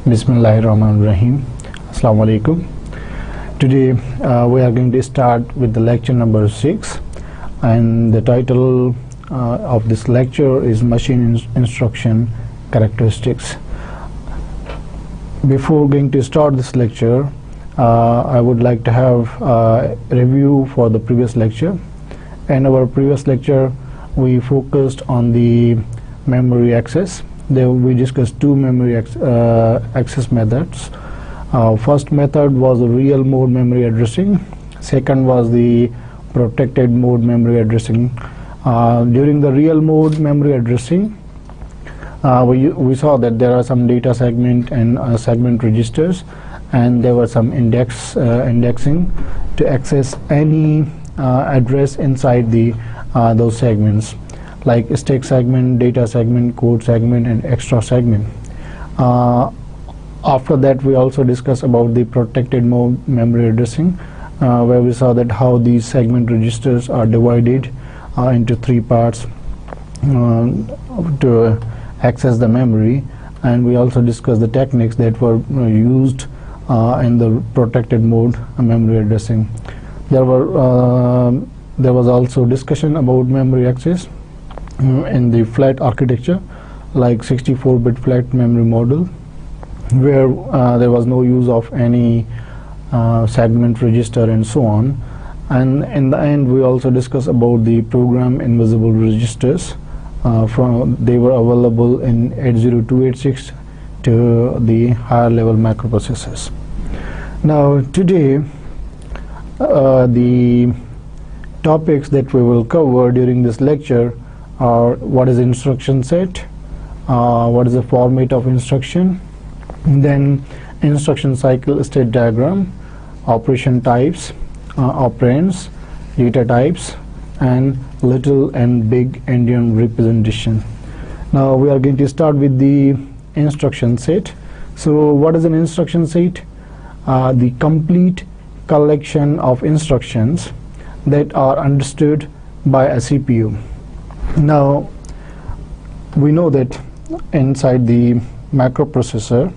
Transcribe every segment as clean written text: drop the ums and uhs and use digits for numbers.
Bismillahirrahmanirrahim. Assalamu alaikum. Today we are going to start with the lecture number 6, and the title of this lecture is Machine Instruction Characteristics. Before going to start this lecture, I would like to have a review for the previous lecture. In our previous lecture, we focused on the memory access. There we discussed two memory access methods. First method was the real mode memory addressing. Second was the protected mode memory addressing. During the real mode memory addressing, we saw that there are some data segment and segment registers, and there were some indexing to access any address inside the those segments, like stack segment, data segment, code segment, and extra segment. After that, we also discussed about the protected mode memory addressing, where we saw that how these segment registers are divided into three parts to access the memory, and we also discussed the techniques that were used in the protected mode memory addressing. There was also discussion about memory access in the flat architecture, like 64-bit flat memory model, where there was no use of any segment register and so on. And in the end, we also discussed about the program invisible registers. They were available in 80286 to the higher level microprocessors. Now today, the topics that we will cover during this lecture are: what is instruction set, what is the format of instruction, then instruction cycle state diagram, operation types, operands, data types, and little and big endian representation. Now we are going to start with the instruction set. So what is an instruction set? The complete collection of instructions that are understood by a CPU. Now we know that inside the microprocessor,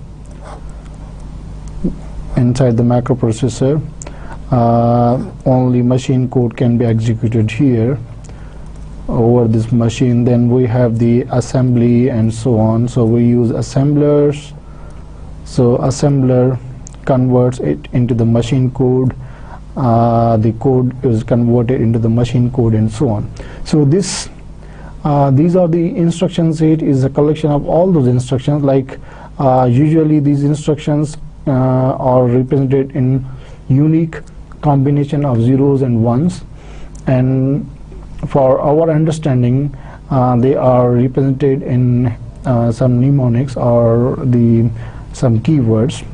only machine code can be executed here over this machine. Then we have the assembly and so on. So we use assemblers. So assembler converts it into the machine code. The code is converted into the machine code and so on. So these are the instruction set is a collection of all those instructions. Like usually these instructions are represented in unique combination of zeros and ones, and for our understanding they are represented in some mnemonics or some keywords.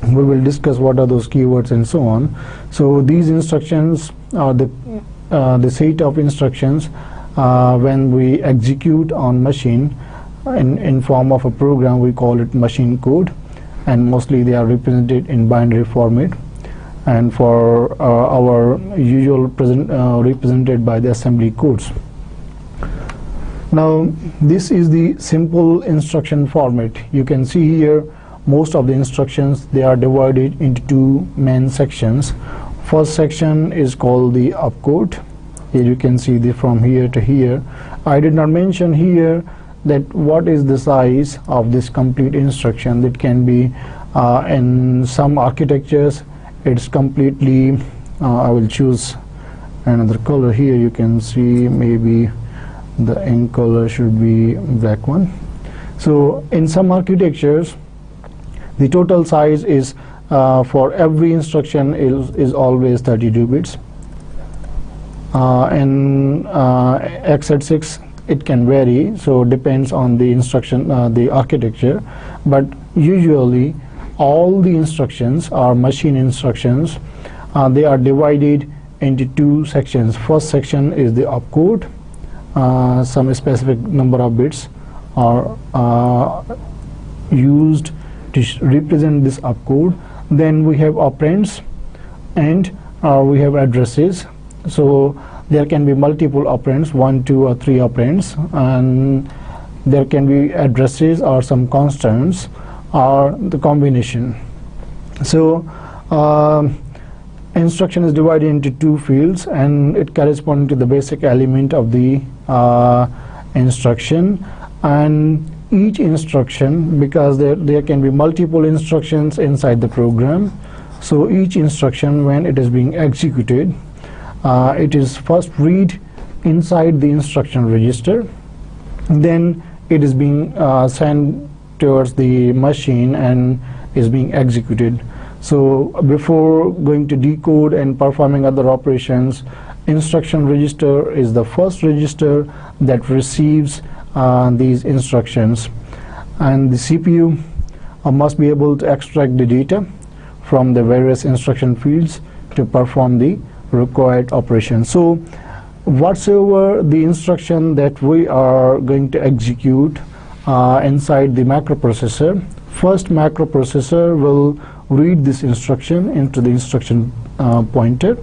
We will discuss what are those keywords and so on. So these instructions are the set of instructions when we execute on machine in form of a program. We call it machine code, and mostly they are represented in binary format, and for our usual represented by the assembly codes. Now this is the simple instruction format. You can see here most of the instructions, they are divided into two main sections. First section is called the opcode. Here you can see from here to here. I did not mention here that what is the size of this complete instruction. That can be in some architectures it's completely I will choose another color. Here you can see maybe the ink color should be black one. So in some architectures the total size is for every instruction is always 32 bits. In x86 it can vary, so depends on the instruction, the architecture, but usually all the instructions are machine instructions. They are divided into two sections. First section is the opcode. Some specific number of bits are used to represent this opcode. Then we have operands, and we have addresses. So there can be multiple operands, 1, 2, or 3 operands, and there can be addresses or some constants or the combination. So instruction is divided into two fields, and it corresponds to the basic element of the instruction. And each instruction, because there can be multiple instructions inside the program, so each instruction, when it is being executed, it is first read inside the instruction register, then it is being sent towards the machine and is being executed. So before going to decode and performing other operations, instruction register is the first register that receives these instructions, and the CPU must be able to extract the data from the various instruction fields to perform the required operation. So whatsoever the instruction that we are going to execute inside the macroprocessor, first macroprocessor will read this instruction into the instruction pointer,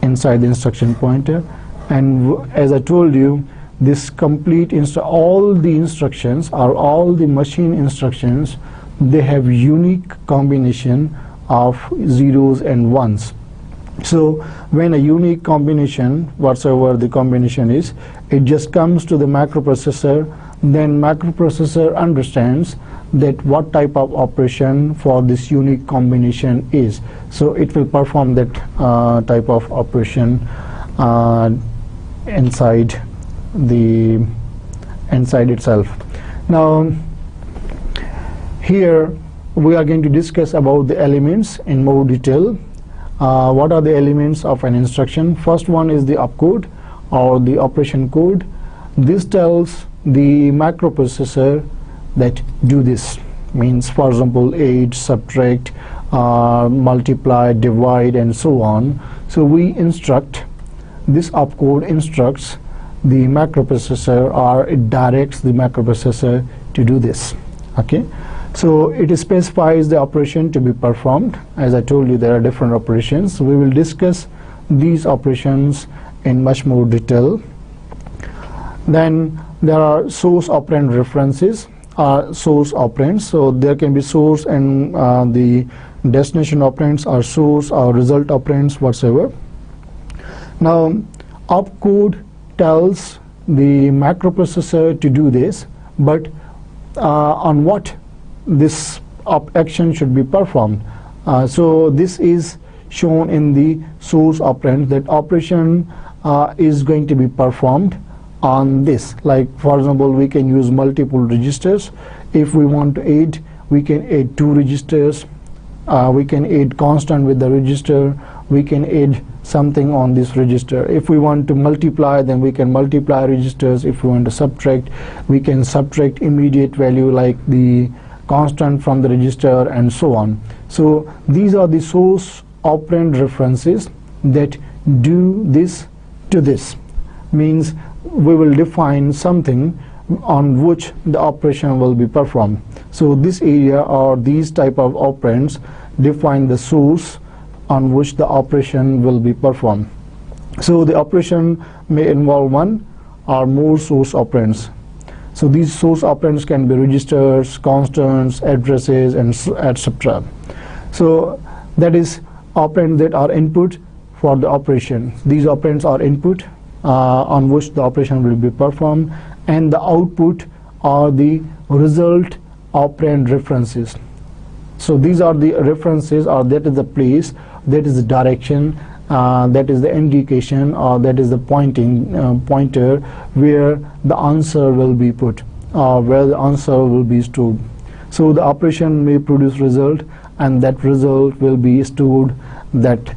inside the instruction pointer, and as I told you, this complete all the instructions or all the machine instructions, they have unique combination of zeros and ones. So when a unique combination, whatsoever the combination is, it just comes to the macroprocessor, then macroprocessor understands that what type of operation for this unique combination is. So it will perform that type of operation inside itself. Now here we are going to discuss about the elements in more detail. What are the elements of an instruction? First one is the opcode or the operation code. This tells the microprocessor that do this, means for example add, subtract, multiply, divide, and so on. So we instruct, this opcode instructs the microprocessor, or it directs the microprocessor to do this. Okay, so it specifies the operation to be performed. As I told you, there are different operations. We will discuss these operations in much more detail. Then there are source operand references, source operands. So there can be source and the destination operands, or source or result operands, whatsoever. Now opcode tells the microprocessor to do this, but on what this action should be performed. So this is shown in the source operand, that operation is going to be performed on this. Like for example, we can use multiple registers. If we want to add, we can add two registers. We can add constant with the register. We can add something on this register. If we want to multiply, then we can multiply registers. If we want to subtract, we can subtract immediate value like the constant from the register, and so on. So these are the source operand references that do this to this, means we will define something on which the operation will be performed. So this area or these type of operands define the source on which the operation will be performed. So the operation may involve one or more source operands. So these source operands can be registers, constants, addresses, and etc. So that is operands that are input for the operation. These operands are input on which the operation will be performed, and the output are the result operand references. So these are the references, or that is the place, that is the direction, that is the indication, or that is the pointer where the answer will be put, or where the answer will be stored. So the operation may produce result, and that result will be stored that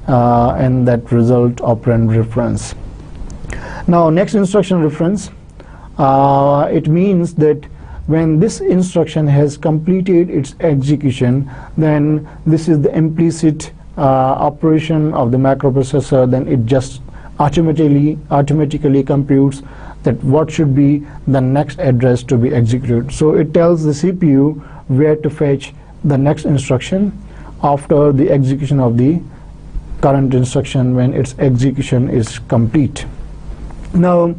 in that result operand reference. Now next instruction reference, it means that when this instruction has completed its execution, then this is the implicit operation of the macroprocessor. Then it just automatically computes that what should be the next address to be executed. So it tells the CPU where to fetch the next instruction after the execution of the current instruction, when its execution is complete. Now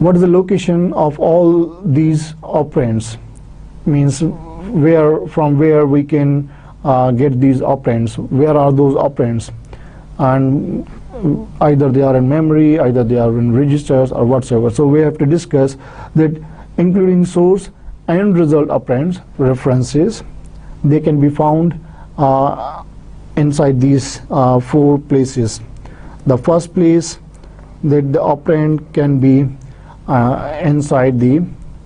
what is the location of all these operands? Means from where we can get these operands. Where are those operands? And either they are in memory, either they are in registers or whatsoever. So we have to discuss that including source and result operands, references, they can be found inside these 4 places. The first place that the operand can be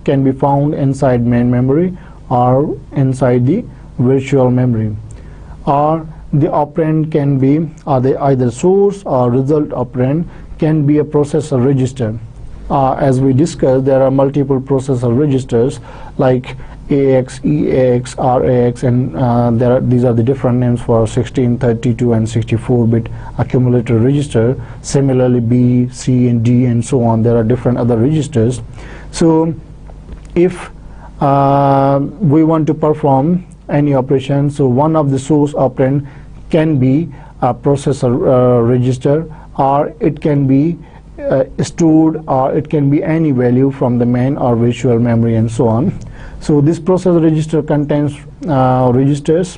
can be found inside main memory or inside the virtual memory, or the operand can be either source or result operand can be a processor register. As we discussed, there are multiple processor registers like AX, EAX, RAX, and these are the different names for 16, 32, and 64-bit accumulator register. Similarly, B, C, and D, and so on. There are different other registers. So, if we want to perform any operation, so one of the source operand can be a processor register, or it can be stored, or it can be any value from the main or virtual memory, and so on. So this processor register contains registers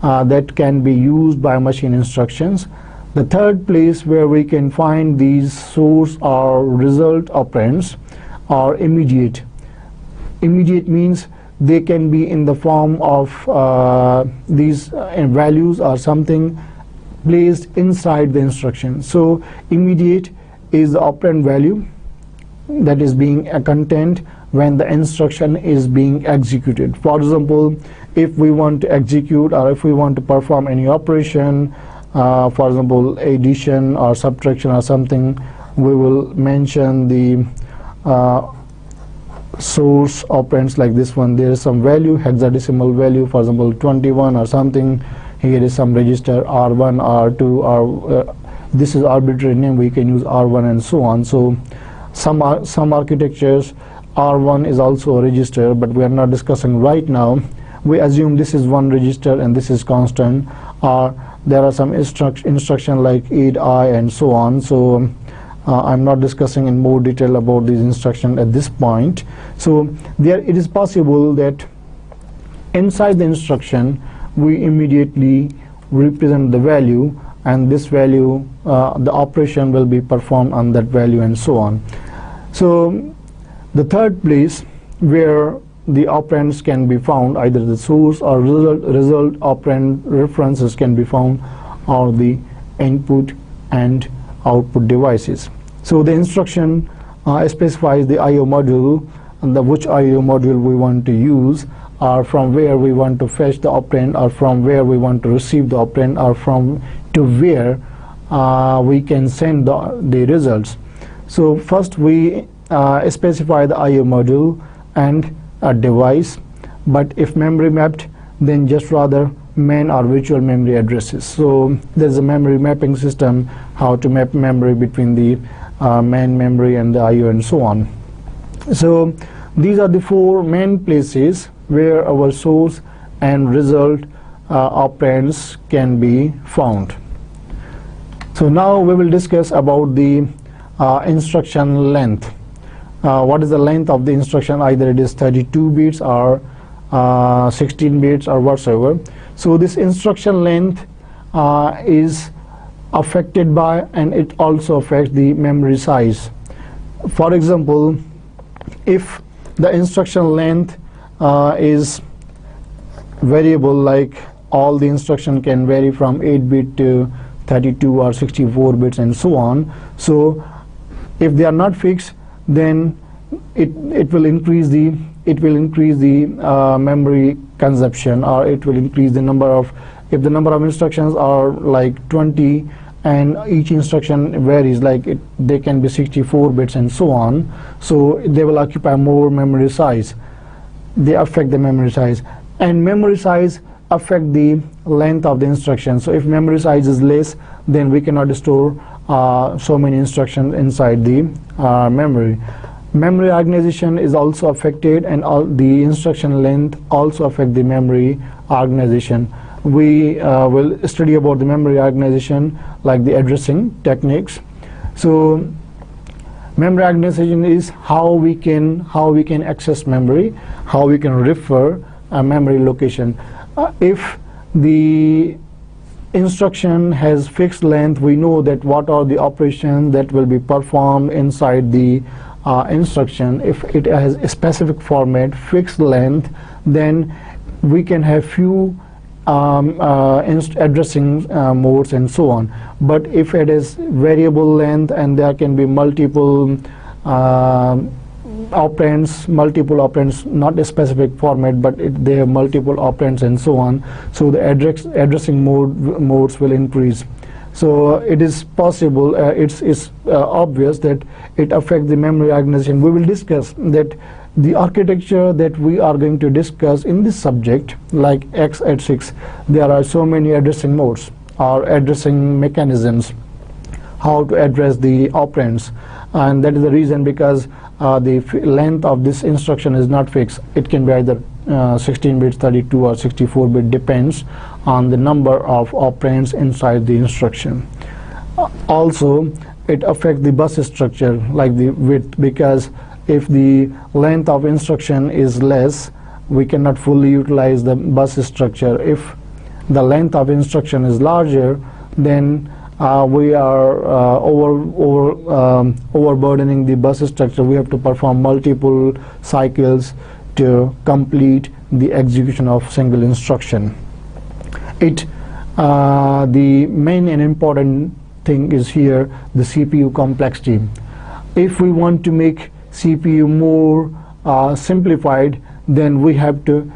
that can be used by machine instructions. The third place where we can find these source or result operands are immediate. Immediate means they can be in the form of these values or something placed inside the instruction. So immediate is the operand value that is being contained when the instruction is being executed. For example, if we want to execute or if we want to perform any operation, for example addition or subtraction or something, we will mention the source operands like this one. There is some value, hexadecimal value, for example 21 or something. Here is some register R1, R2, or this is arbitrary name, we can use R1 and so on. So some architectures R1 is also a register, but we are not discussing right now. We assume this is one register and this is constant, or there are some instruction like add and so on. So I'm not discussing in more detail about these instructions at this point. So there it is possible that inside the instruction we immediately represent the value, and this value, the operation will be performed on that value, and so on. So the third place where the operands can be found, either the source or result operand references can be found, are the input and output devices. So the instruction specifies the I/O module, and which I/O module we want to use, or from where we want to fetch the operand, or from where we want to receive the operand, or from to where we can send the results. So first we specify the I/O module and a device, but if memory mapped, then just rather main or virtual memory addresses. So there's a memory mapping system, how to map memory between the main memory and the I/O and so on. So these are the 4 main places where our source and result operands can be found. So now we will discuss about the instruction length. What is the length of the instruction? Either it is 32 bits or 16 bits or whatsoever. So this instruction length is affected by, and it also affects the memory size. For example, if the instruction length is variable, like all the instruction can vary from 8-bit to 32 or 64 bits and so on. So if they are not fixed, then it will increase the memory consumption, or it will increase the number of, if the number of instructions are like 20 and each instruction varies, like they can be 64 bits and so on, so they will occupy more memory size. They affect the memory size, and memory size affect the length of the instruction. So if memory size is less, then we cannot store so many instructions inside the memory. Memory organization is also affected, and the instruction length also affect the memory organization. We will study about the memory organization, like the addressing techniques. So memory organization is how we can access memory, how we can refer memory location. If the instruction has fixed length, we know that what are the operations that will be performed inside the instruction. If it has a specific format, fixed length, then we can have few addressing modes and so on. But if it is variable length and there can be multiple operands, not a specific format, but they have multiple operands and so on, so the addressing modes will increase. So it is possible, it's obvious that it affects the memory organization. We will discuss that the architecture that we are going to discuss in this subject, like x86, there are so many addressing modes or addressing mechanisms, how to address the operands, and that is the reason because the length of this instruction is not fixed. It can be either 16 bits, 32 or 64 bit, depends on the number of operands inside the instruction. Also, it affects the bus structure, like the width, because if the length of instruction is less, we cannot fully utilize the bus structure. If the length of instruction is larger, then we are overburdening the bus structure. We have to perform multiple cycles to complete the execution of single instruction. The main and important thing is here the CPU complexity. If we want to make CPU more simplified, then we have to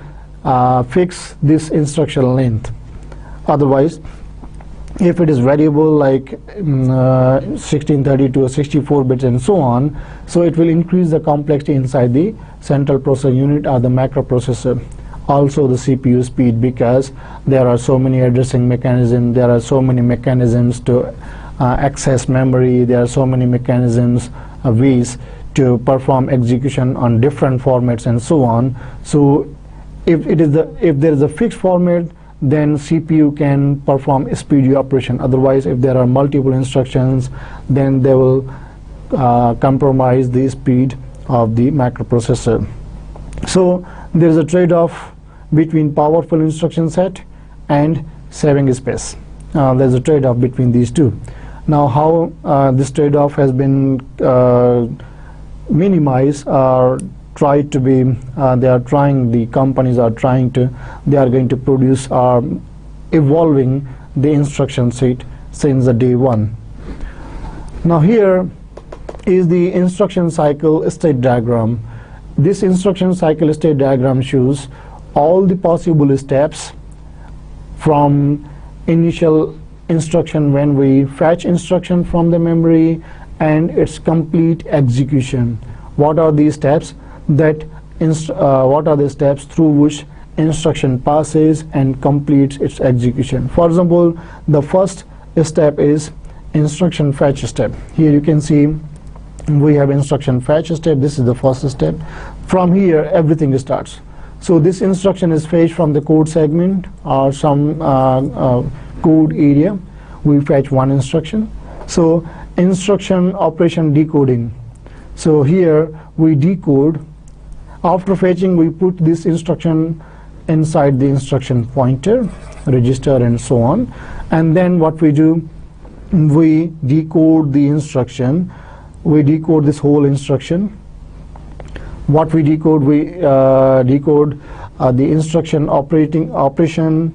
fix this instruction length. Otherwise, if it is variable like 16, 32 or 64 bits and so on, so it will increase the complexity inside the central processor unit or the microprocessor. Also the CPU speed, because there are so many addressing mechanisms, there are so many mechanisms to access memory, there are so many mechanisms, ways to perform execution on different formats and so on. So if there is a fixed format, then CPU can perform a speedy operation. Otherwise, if there are multiple instructions, then they will compromise the speed of the microprocessor. So there is a trade-off between powerful instruction set and saving space. There's a trade-off between these two. Now, how this trade-off has been minimized or tried to be, the companies are trying to, they are going to produce evolving the instruction set since the day one. Now here is the instruction cycle state diagram. This instruction cycle state diagram shows all the possible steps from initial instruction when we fetch instruction from the memory and its complete execution. What are these steps? What are the steps through which instruction passes and completes its execution? For example, the first step is instruction fetch step. Here you can see we have instruction fetch step. This is the first step. From here everything starts. So this instruction is fetched from the code segment or some code area. We fetch one instruction. So instruction operation decoding. So here we decode. After fetching, we put this instruction inside the instruction pointer, register and so on. And then what we do, we decode the instruction. We decode this whole instruction. What we decode, decode the instruction operation,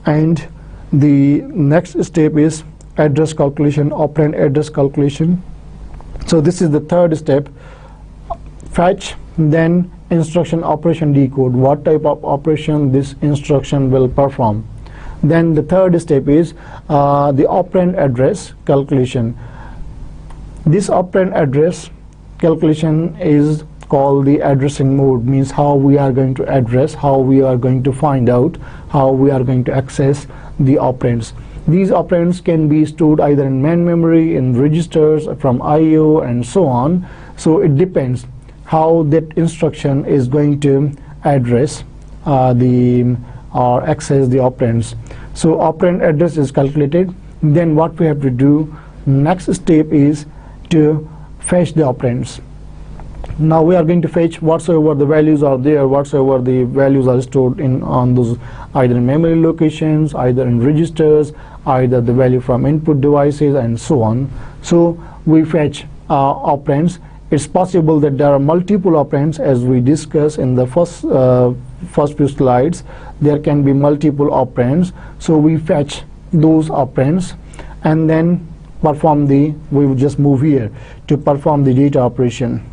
and the next step is address calculation, operand address calculation. So this is the third step, fetch, then instruction operation decode, what type of operation this instruction will perform. Then the third step is the operand address calculation. This operand address calculation is called the addressing mode, means how we are going to address, how we are going to find out, how we are going to access the operands. These operands can be stored either in main memory, in registers, from I/O and so on. So it depends how that instruction is going to address or access the operands. So operand address is calculated. Then what we have to do, next step is to fetch the operands. Now we are going to fetch whatsoever the values are there, whatsoever the values are stored in on those either in memory locations, either in registers, either the value from input devices, and so on. So we fetch operands. It's possible that there are multiple operands, as we discussed in the first few slides. There can be multiple operands. So we fetch those operands and then perform we will just move here to perform the data operation.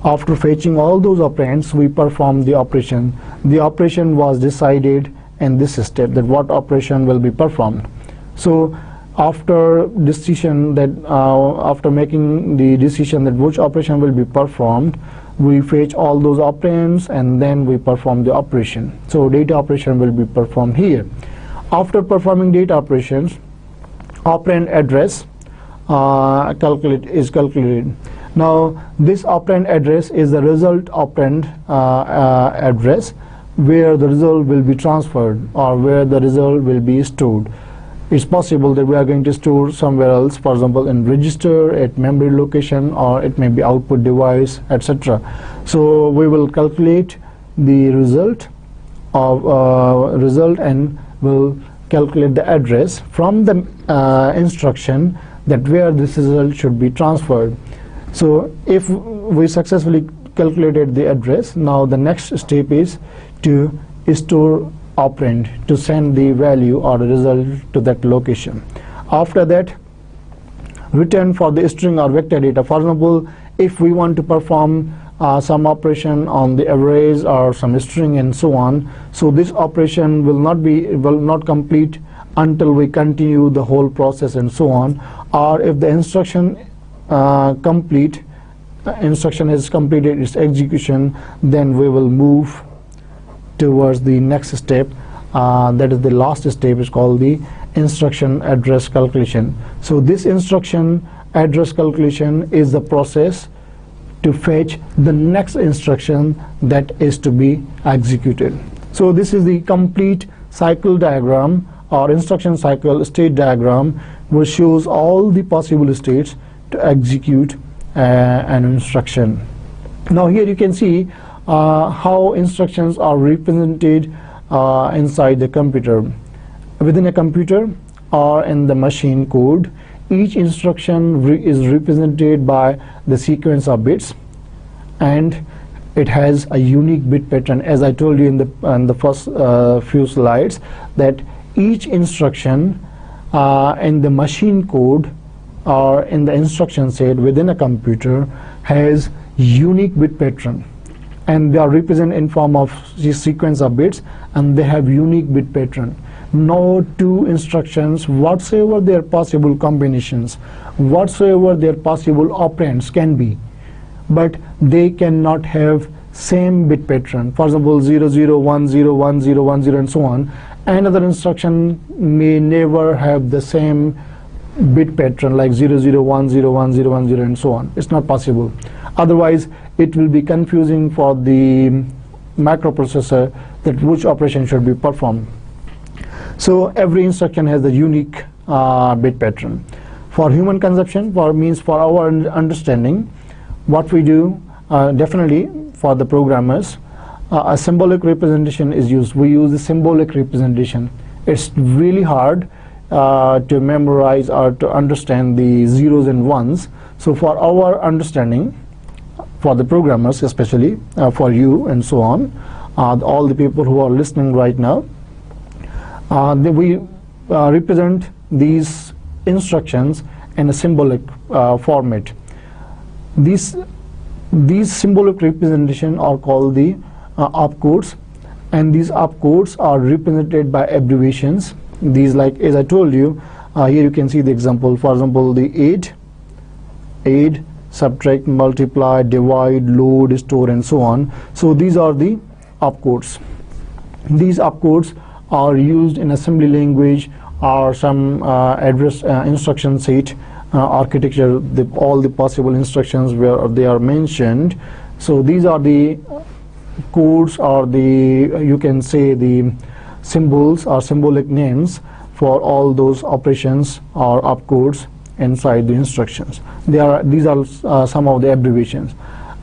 After fetching all those operands, we perform the operation. The operation was decided in this step, that what operation will be performed. So after decision that after making the decision that which operation will be performed, we fetch all those operands and then we perform the operation. So data operation will be performed here. After performing data operations, operand address is calculated. Now this operand address is the result operand address, where the result will be transferred or where the result will be stored. It's possible that we are going to store somewhere else, for example in register, at memory location, or it may be output device, etc. So we will calculate the result of result and will calculate the address from the instruction that where this result should be transferred. So if we successfully calculated the address, now the next step is to store operand, to send the value or the result to that location. After that, return for the string or vector data. For example, if we want to perform some operation on the arrays or some string and so on, so this operation will not complete until we continue the whole process and so on. Or if the instruction instruction has completed its execution, then we will move towards the next step. That is the last step, is called the instruction address calculation. So this instruction address calculation is the process to fetch the next instruction that is to be executed. So this is the complete cycle diagram or instruction cycle state diagram, which shows all the possible states to execute an instruction. Now here you can see how instructions are represented inside the computer. Within a computer or in the machine code, each instruction is represented by the sequence of bits, and it has a unique bit pattern. As I told you in the first few slides, that each instruction in the machine code or in the instruction set within a computer has unique bit pattern, and they are represented in form of the sequence of bits, and they have unique bit pattern. No two instructions, whatsoever their possible combinations, whatsoever their possible operands can be, but they cannot have same bit pattern. For example, 0 0 1 0 1 0 1 0 and so on. Another instruction may never have the same bit pattern like 0 0 1 0 1 0 1 0 and so on. It's not possible. Otherwise it will be confusing for the microprocessor that which operation should be performed. So every instruction has a unique bit pattern. For human consumption, for our understanding, what we do, definitely for the programmers, a symbolic representation is used. We use the symbolic representation. It's really hard to memorize or to understand the zeros and ones. So for our understanding, for the programmers especially, for you and so on, all the people who are listening right now, we represent these instructions in a symbolic format. These symbolic representation are called the opcodes, and these opcodes are represented by abbreviations. These, like as I told you, here you can see the example. For example, the add, subtract, multiply, divide, load, store, and so on. So these are the opcodes. These opcodes are used in assembly language or some address instruction set architecture. All the possible instructions where they are mentioned. So these are the codes, or you can say the symbols or symbolic names for all those operations or opcodes inside the instructions. These are some of the abbreviations.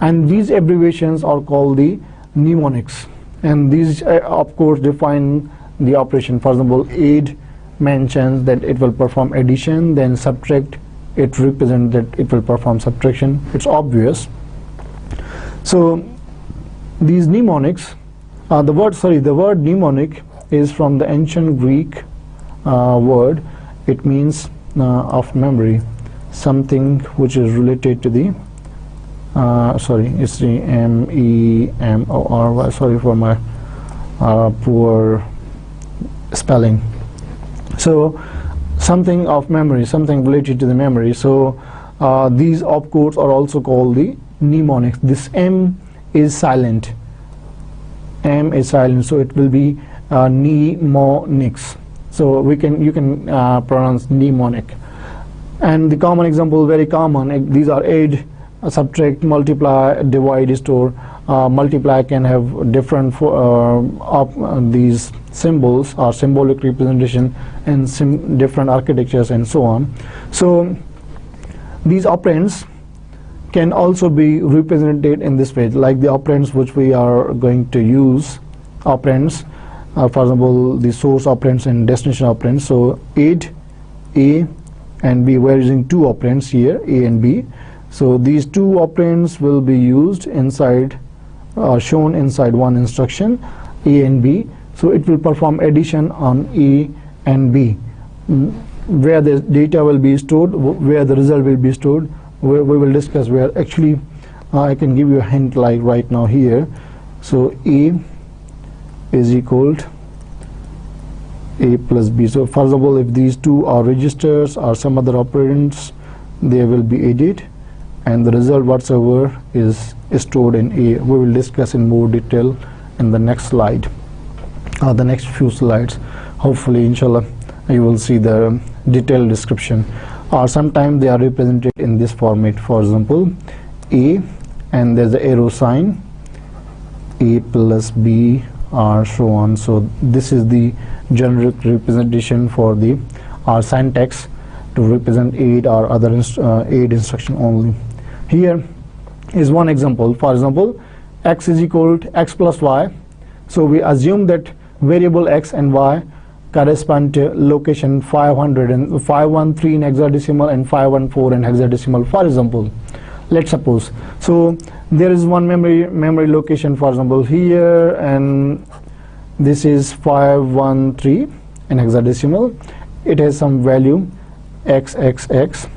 and these abbreviations are called the mnemonics, and these of course define the operation. For example, add mentions that it will perform addition, then subtract, it represents that it will perform subtraction. It's obvious. So these mnemonics, the word mnemonic is from the ancient Greek word. It means of memory, something which is related to the it's the MEMORY. Sorry for my poor spelling. So something of memory, something related to the memory. So these opcodes are also called the mnemonics. This M is silent. M is silent, so it will be mnemonics. So you can pronounce mnemonic. And the common example, very common, these are add, subtract, multiply, divide, store. Multiply can have different these symbols or symbolic representation and different architectures and so on. So these operands can also be represented in this way, like the operands which we are going to use. Operands, for example, the source operands and destination operands. So add, A and B, we're using two operands here, A and B. So these two operands will be used inside, shown inside one instruction, A and B. So it will perform addition on A and B. Where the data will be stored, where the result will be stored, we will discuss where. Actually, I can give you a hint like right now here. So A is equal to A plus B. So for example, if these two are registers or some other operands, they will be added, and the result whatsoever is stored in A. We will discuss in more detail in the next slide, the next few slides. Hopefully, inshallah, you will see the detailed description. Or sometimes they are represented in this format. For example, A and there's the arrow sign, A plus B, or so on. So this is the generic representation for the syntax to represent add or other add instruction only. Here is one example. For example, x is equal to x plus y. So we assume that variable x and y correspond to location 513 in hexadecimal and 514 in hexadecimal. For example, let's suppose, so there is one memory location, for example, here, and this is 513 in hexadecimal. It has some value xxx,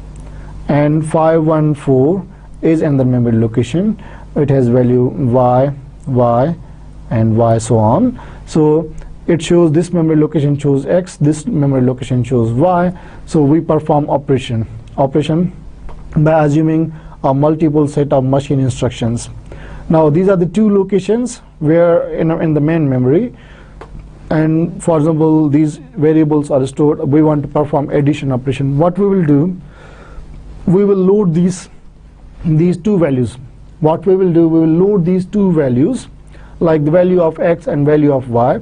and 514 is in the memory location. It has value y, y, and y, so on. So it shows this memory location shows x, this memory location shows y. So we perform operation by assuming a multiple set of machine instructions. Now these are the two locations where in the main memory, and for example these variables are stored. We want to perform addition operation. What we will do, we will load these two values. What we will do, we will load these two values, like the value of x and value of y.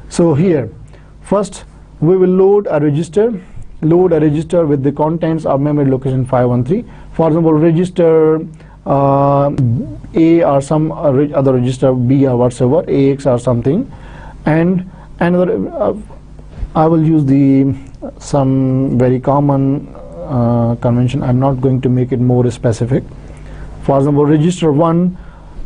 So here first we will load a register with the contents of memory location 513. For example, register A or some other register B or whatsoever, AX or something, and another I will use some very common convention. I'm not going to make it more specific. For example, register 1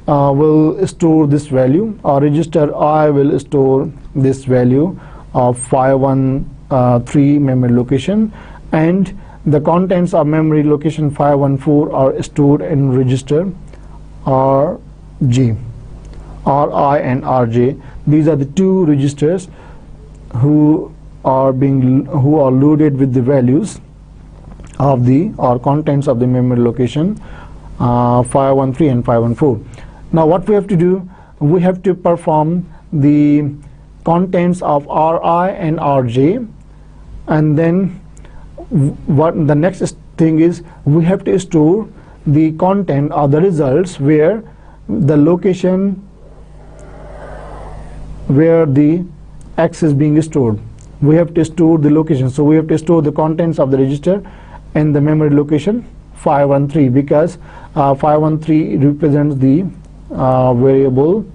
will store this value, or register I will store this value of 513 memory location, and the contents of memory location 514 are stored in register RG, RI and RJ. These are the two registers who are loaded with the values of the contents of the memory location 513 and 514. Now what we have to do, we have to perform the contents of RI and RJ, and then what the next thing is, we have to store the content or the results where the location where the x is being stored. We have to store the location. So we have to store the contents of the register in the memory location 513 because 513 represents the variable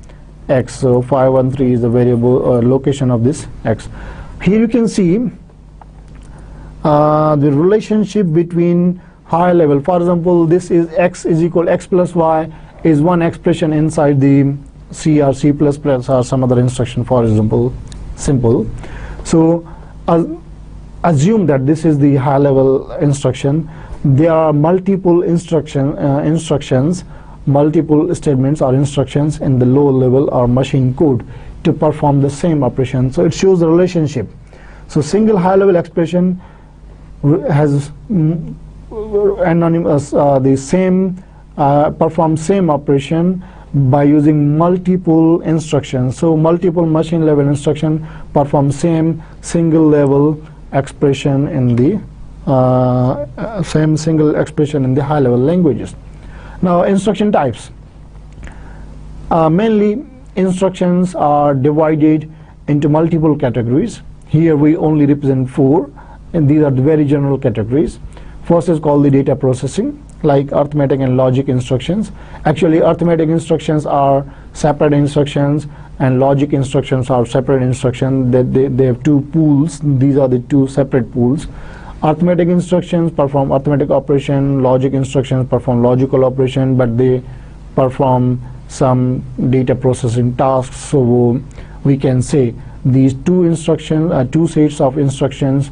x. So 513 is the variable location of this x. Here you can see the relationship between high level. For example, this is x is equal x plus y is one expression inside the C or C++ or some other instruction, for example, simple. So assume that this is the high level instruction. There are multiple instructions, multiple statements or instructions in the low level or machine code to perform the same operation. So it shows the relationship. So single high level expression has anonymous the same perform same operation by using multiple instructions. So multiple machine level instruction perform same single level expression in the same single expression in the high level languages. Now instruction types. Mainly instructions are divided into multiple categories. Here we only represent 4, and these are the very general categories. First is called the data processing, like arithmetic and logic instructions. Actually, arithmetic instructions are separate instructions and logic instructions are separate instructions. They have two pools. These are the two separate pools. Arithmetic instructions perform arithmetic operation, logic instructions perform logical operation, but they perform some data processing tasks. So we can say these two sets of instructions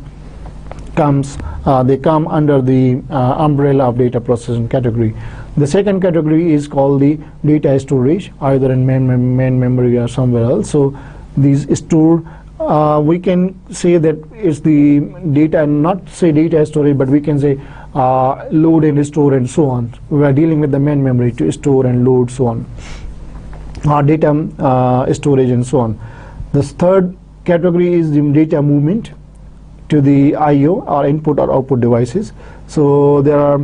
they come under the umbrella of data processing category. The second category is called the data storage, either in main memory or somewhere else. So these store, we can say that it's the data, not say data storage, but we can say load and store and so on. We are dealing with the main memory to store and load, so on, data storage and so on. The third category is the data movement to the I/O or input or output devices. So there are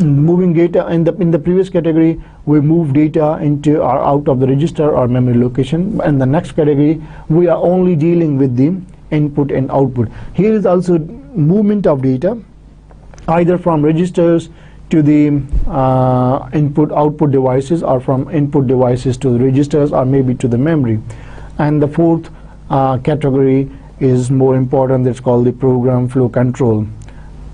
moving data. In the previous category, we move data into or out of the register or memory location. And the next category, we are only dealing with the input and output. Here is also movement of data, either from registers to the input output devices, or from input devices to the registers, or maybe to the memory. And the fourth category is more important. It's called the program flow control.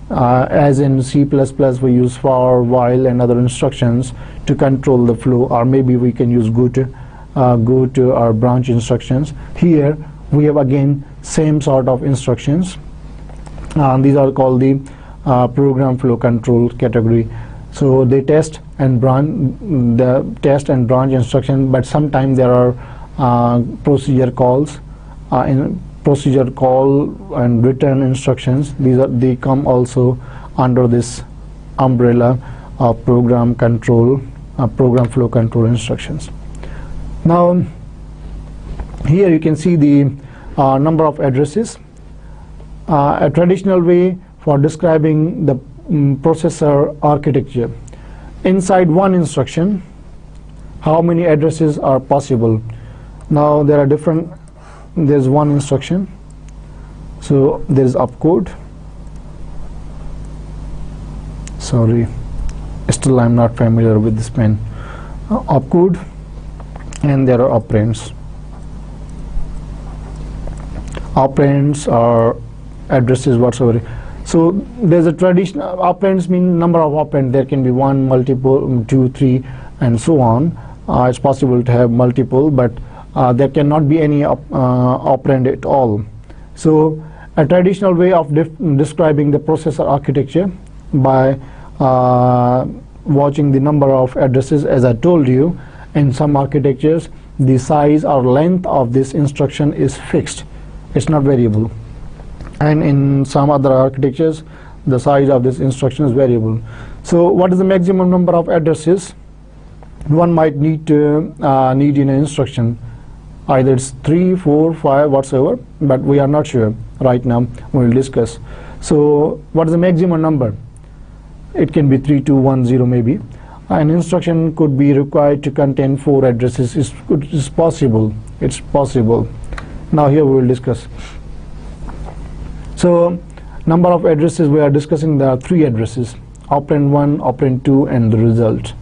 As in C++, we use for, while, and other instructions to control the flow, or maybe we can use go to or branch instructions. Here we have again same sort of instructions. These are called the program flow control category. So they test and branch instruction, but sometimes there are procedure calls procedure call and return instructions. They come also under this umbrella of program flow control instructions. Now here you can see the number of addresses. A traditional way for describing the processor architecture. Inside one instruction, how many addresses are possible? Now there are different. There's one instruction, so there is opcode. Sorry, still I'm not familiar with this pen. Opcode, and there are operands. Operands are addresses whatsoever. So there's a traditional operands mean number of operands. There can be one, multiple, 2, 3, and so on. It's possible to have multiple, but there cannot be any operand at all. So a traditional way of describing the processor architecture by watching the number of addresses, as I told you, in some architectures the size or length of this instruction is fixed. It's not variable. And in some other architectures the size of this instruction is variable. So what is the maximum number of addresses one might need in an instruction? Either it's 3, 4, 5, whatsoever, but we are not sure right now. We will discuss. So what is the maximum number? It can be 3, 2, 1, 0 maybe. An instruction could be required to contain 4 addresses. It's possible. It's possible. Now here we will discuss. So Number of addresses we are discussing, there are 3 addresses: operand 1, operand 2, and the result.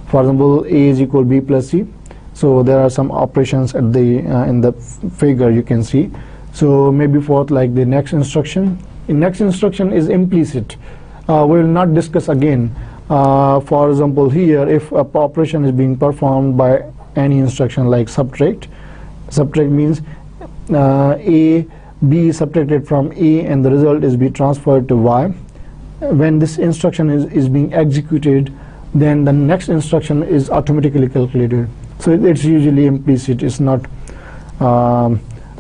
For example, A is equal B plus C. So there are some operations at the in the figure you can see. So maybe for like the next instruction. The next instruction is implicit. We will not discuss again. For example, here if a operation is being performed by any instruction like subtract. Subtract means B is subtracted from A and the result is be transferred to Y. When this instruction is being executed, then the next instruction is automatically calculated. So it's usually implicit. It's not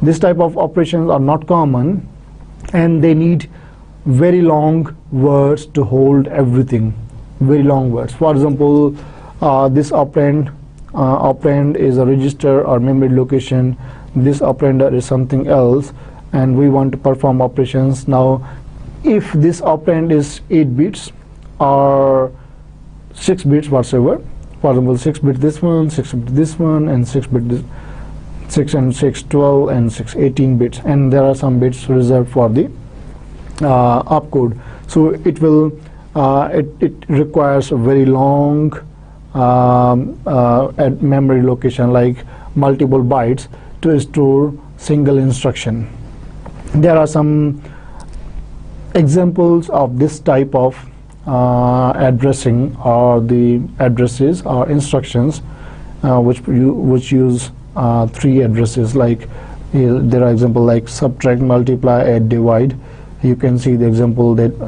this type of operations are not common, and they need very long words to hold everything. Very long words. For example, this operand is a register or memory location. This operander is something else, and we want to perform operations. Now, if this operand is 8 bits or 6 bits whatsoever, for example 6 bit this one, 6 bit this one, and 6 bit this, 6 and 6 12 and 6 18 bits, and there are some bits reserved for the opcode. So it will it requires a very long memory location, like multiple bytes, to store single instruction. There are some examples of this type of addressing, or the addresses or instructions which use 3 addresses. Like there are examples like subtract, multiply, add, divide. You can see the example that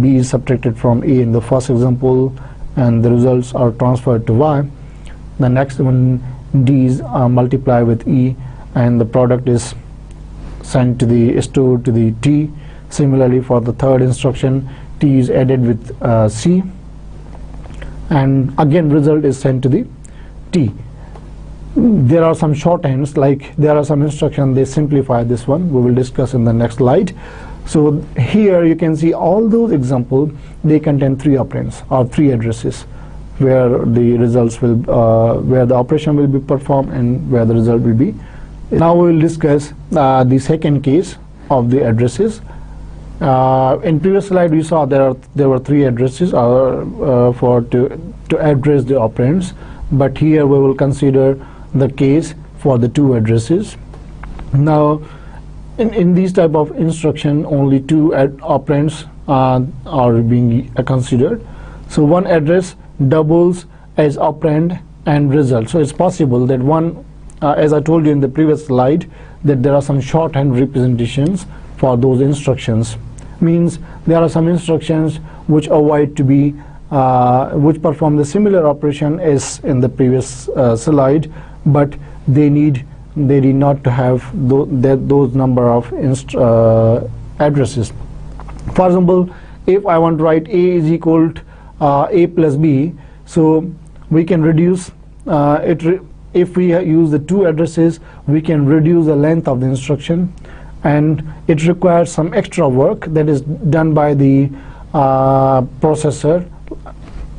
B is subtracted from A in the first example, and the results are transferred to Y. The next one, D is multiply with E, and the product is sent to the stored to the T. Similarly, for the third instruction, T is added with C, and again result is sent to the T. There are some shorthands, like there are some instructions they simplify this one. We will discuss in the next slide. So here you can see all those examples, they contain 3 operands or 3 addresses, where the results will where the operation will be performed and where the result will be. Now we will discuss the second case of the addresses. In previous slide we saw there were 3 addresses to address the operands, but here we will consider the case for the 2 addresses. Now in these type of instruction, only 2 operands are being considered. So one address doubles as operand and result. So it's possible that one, as I told you in the previous slide, that there are some shorthand representations for those instructions. Means there are some instructions which avoid to be which perform the similar operation as in the previous slide, but they need not to have those number of addresses. For example, if I want to write A is equal to A plus B, so we can reduce if we use the 2 addresses, we can reduce the length of the instruction, and it requires some extra work that is done by the processor.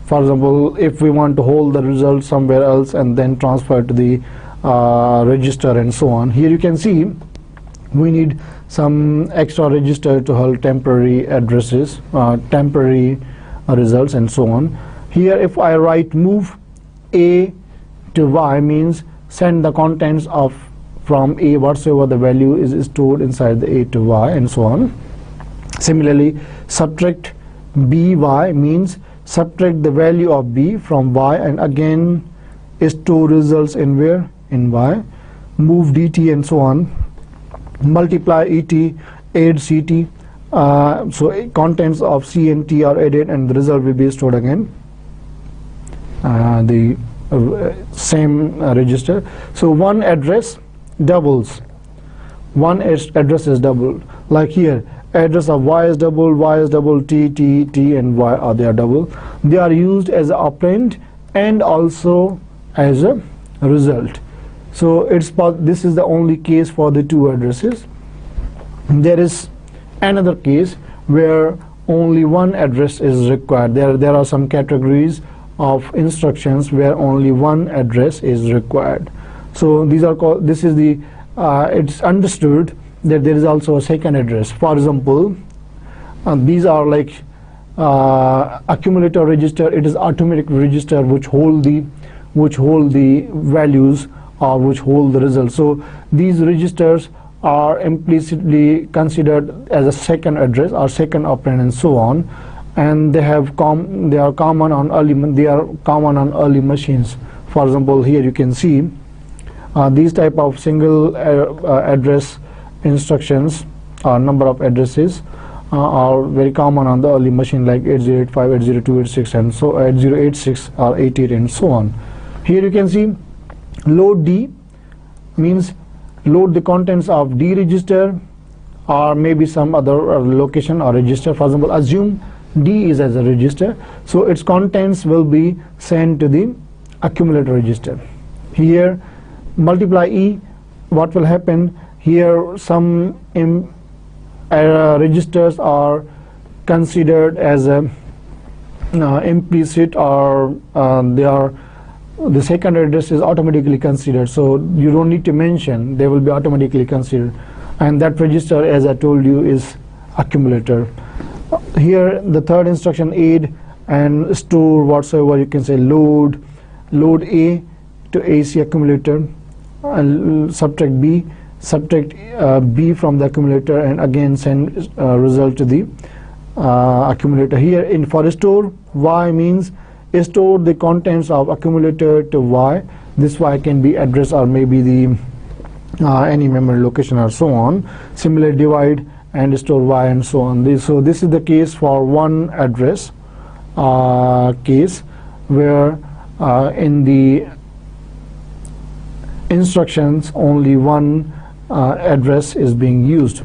For example, if we want to hold the result somewhere else and then transfer to the register and so on, here you can see we need some extra register to hold temporary addresses, temporary results and so on. Here if I write move A to Y, means send the contents of from A whatsoever the value is stored inside the A to Y and so on. Similarly, subtract BY means subtract the value of B from Y and again store results in where? In Y. Move DT and so on. Multiply ET, add CT. So contents of C and T are added and the result will be stored again. The same register. So one address doubles. One address is doubled. Like here, address of Y is double, T, T, T, and Y are they are double. They are used as an operand and also as a result. So this is the only case for the 2 addresses. There is another case where only one address is required. There are some categories of instructions where only one address is required. So these are called, this is the it's understood that there is also a second address. For example, These are like accumulator register. It is arithmetic register which hold the values or which hold the results. So these registers are implicitly considered as a second address or second operand and so on, and they are common on early machines. For example, here you can see these type of single address instructions or number of addresses are very common on the early machine, like 8085, 802, 86 and so 8086 or 88 and so on. Here you can see load D means load the contents of D register or maybe some other location or register. For example, assume D is as a register, so its contents will be sent to the accumulator register. Here multiply E, what will happen here? Some registers are considered as a implicit, or the second address is automatically considered, so you don't need to mention, they will be automatically considered, and that register, as I told you, is accumulator. Here the third instruction, add and store whatsoever, you can say load A to AC accumulator, and subtract B B from the accumulator, and again send result to the accumulator. Here for store, Y means store the contents of accumulator to Y. This Y can be address or maybe the any memory location or so on. Similarly, divide and store Y and so on. So this is the case for one address case, where in the instructions only one address is being used.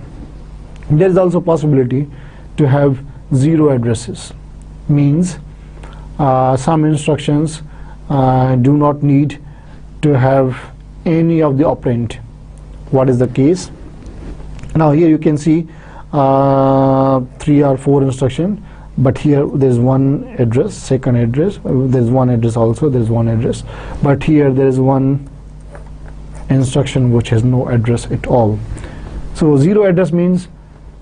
There is also possibility to have zero addresses, means some instructions do not need to have any of the operand. What is the case? Now here you can see 3 or 4 instruction, but here there is one address, second address, there is one address also, there is one address, but here there is one instruction which has no address at all. So zero address means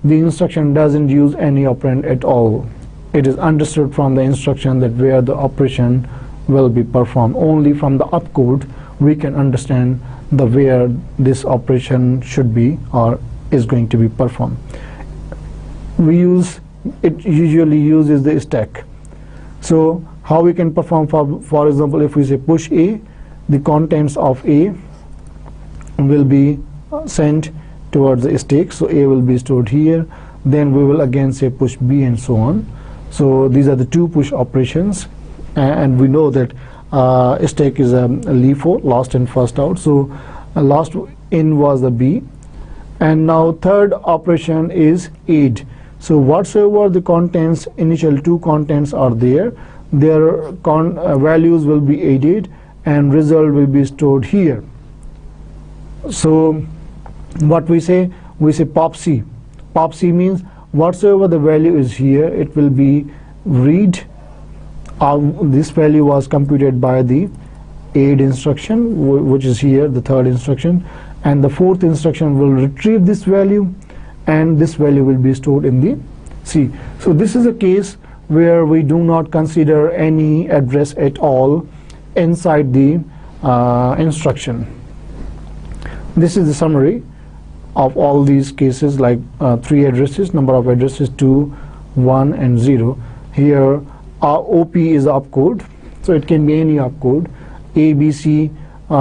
the instruction doesn't use any operand at all. It is understood from the instruction that where the operation will be performed. Only from the opcode we can understand the where this operation should be or is going to be performed. It usually uses the stack. So how we can perform, for example, if we say push A, the contents of A will be sent towards the stack, so A will be stored here. Then we will again say push B and so on. So these are the two push operations, and we know that stack is a LIFO, last in first out, so last in was the B. And now third operation is add. So whatsoever the contents, initial two contents are there, their values will be added and result will be stored here. So what we say pop C. Pop C means whatsoever the value is here, it will be read. This value was computed by the add instruction, which is here the third instruction, and the fourth instruction will retrieve this value, and this value will be stored in the C. So this is a case where we do not consider any address at all inside the instruction. This is the summary of all these cases, like 3 addresses, number of addresses 2, 1 and 0. Here OP is the opcode, so it can be any opcode. A, B, C,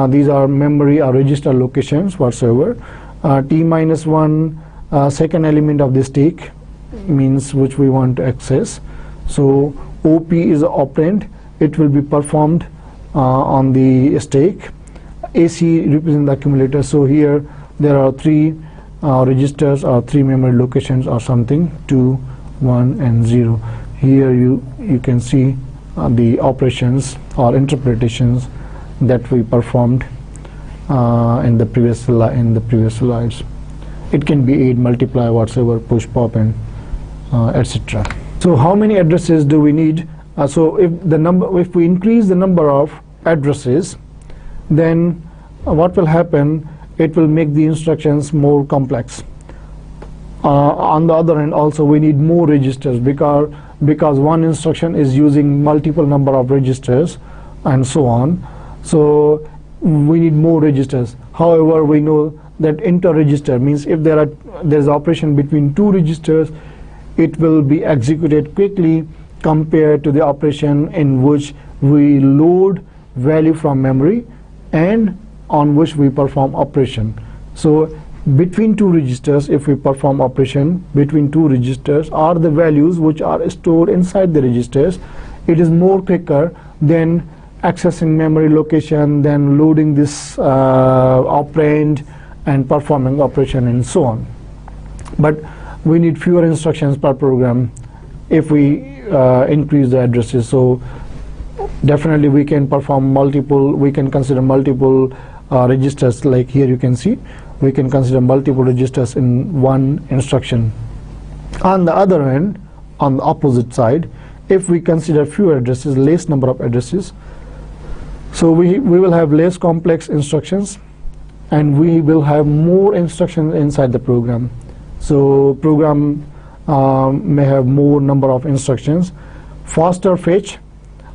these are memory or register locations whatsoever. T minus 1, second element of the stack, means which we want to access. So OP is the operand, it will be performed on the stack. AC represents the accumulator, so here there are 3 registers or 3 memory locations or something, 2, 1 and 0. Here you can see the operations or interpretations that we performed in the previous slides. It can be add, multiply, whatsoever, push, pop and etc. So how many addresses do we need? So if we increase the number of addresses, then what will happen? It will make the instructions more complex. On the other hand, also we need more registers, because one instruction is using multiple number of registers and so on. So we need more registers. However, we know that inter-register means if there's operation between two registers, it will be executed quickly compared to the operation in which we load value from memory and on which we perform operation. So between two registers, if we perform operation between two registers, are the values which are stored inside the registers, it is more quicker than accessing memory location, then loading this operand and performing operation and so on. But we need fewer instructions per program if we increase the addresses. So definitely we can consider multiple registers. Like here you can see, we can consider multiple registers in one instruction. On the other hand, on the opposite side, if we consider fewer addresses, less number of addresses, so we will have less complex instructions and we will have more instructions inside the program. So program may have more number of instructions, faster fetch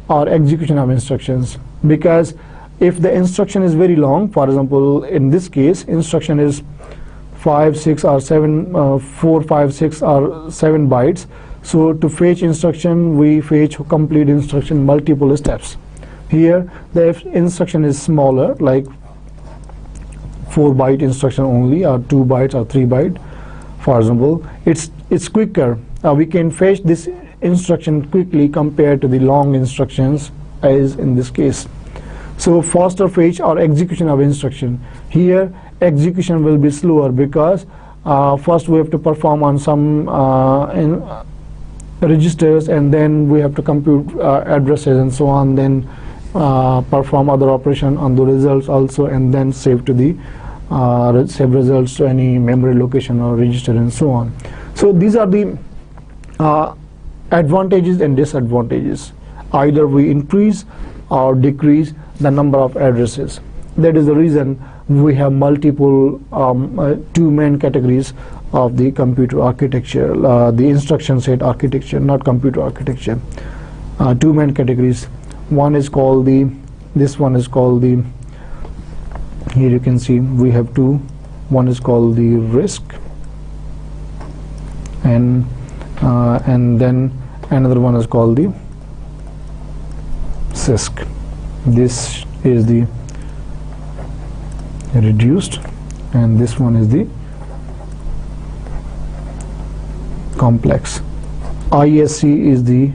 or execution of instructions, because if the instruction is very long, for example in this case instruction is 5, 6 or 7, 4, 5, 6 or 7 bytes. So to fetch instruction, we fetch complete instruction multiple steps. Here the instruction is smaller, like 4 byte instruction only, or 2 bytes or 3 byte. For example, it's quicker. We can fetch this instruction quickly compared to the long instructions as in this case. So faster fetch or execution of instruction. Here execution will be slower because first we have to perform on some registers, and then we have to compute addresses and so on, then perform other operation on the results also, and then save results to any memory location or register and so on. So these are the advantages and disadvantages. Either we increase or decrease the number of addresses. That is the reason we have multiple two main categories of the computer architecture, the instruction set architecture, not computer architecture. Two main categories. One is called the, this one is called the, here you can see we have two. One is called the RISC, and then another one is called the CISC. This is the reduced, and this one is the complex. ISC is the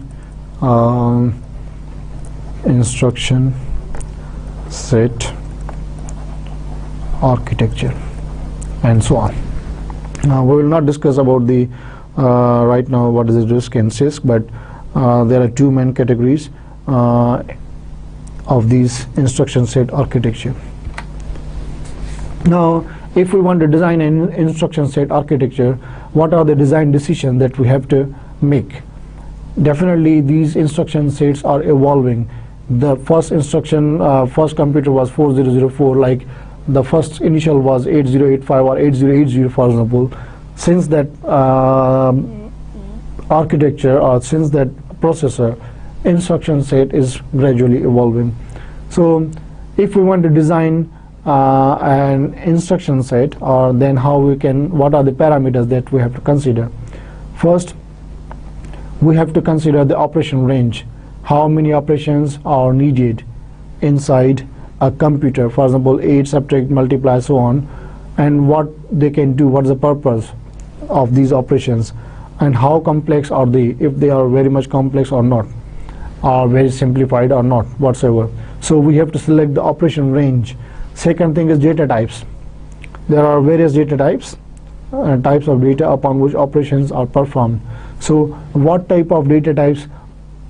instruction set architecture, and so on. Now we will not discuss about the right now what is the RISC and CISC, but there are two main categories of these instruction set architecture. Now if we want to design an instruction set architecture, what are the design decisions that we have to make? Definitely these instruction sets are evolving. The first instruction, first computer was 4004, like the first initial was 8085 or 8080, for example. Since that architecture, or since that processor, instruction set is gradually evolving. So if we want to design an instruction set, or then how we can, what are the parameters that we have to consider? First, we have to consider the operation range. How many operations are needed inside a computer, for example 8, subtract, multiply, so on, and what they can do, what is the purpose of these operations, and how complex are they, if they are very much complex or not, or very simplified or not, whatsoever. So we have to select the operation range. Second thing is data types. There are various data types, types of data upon which operations are performed. So what type of data types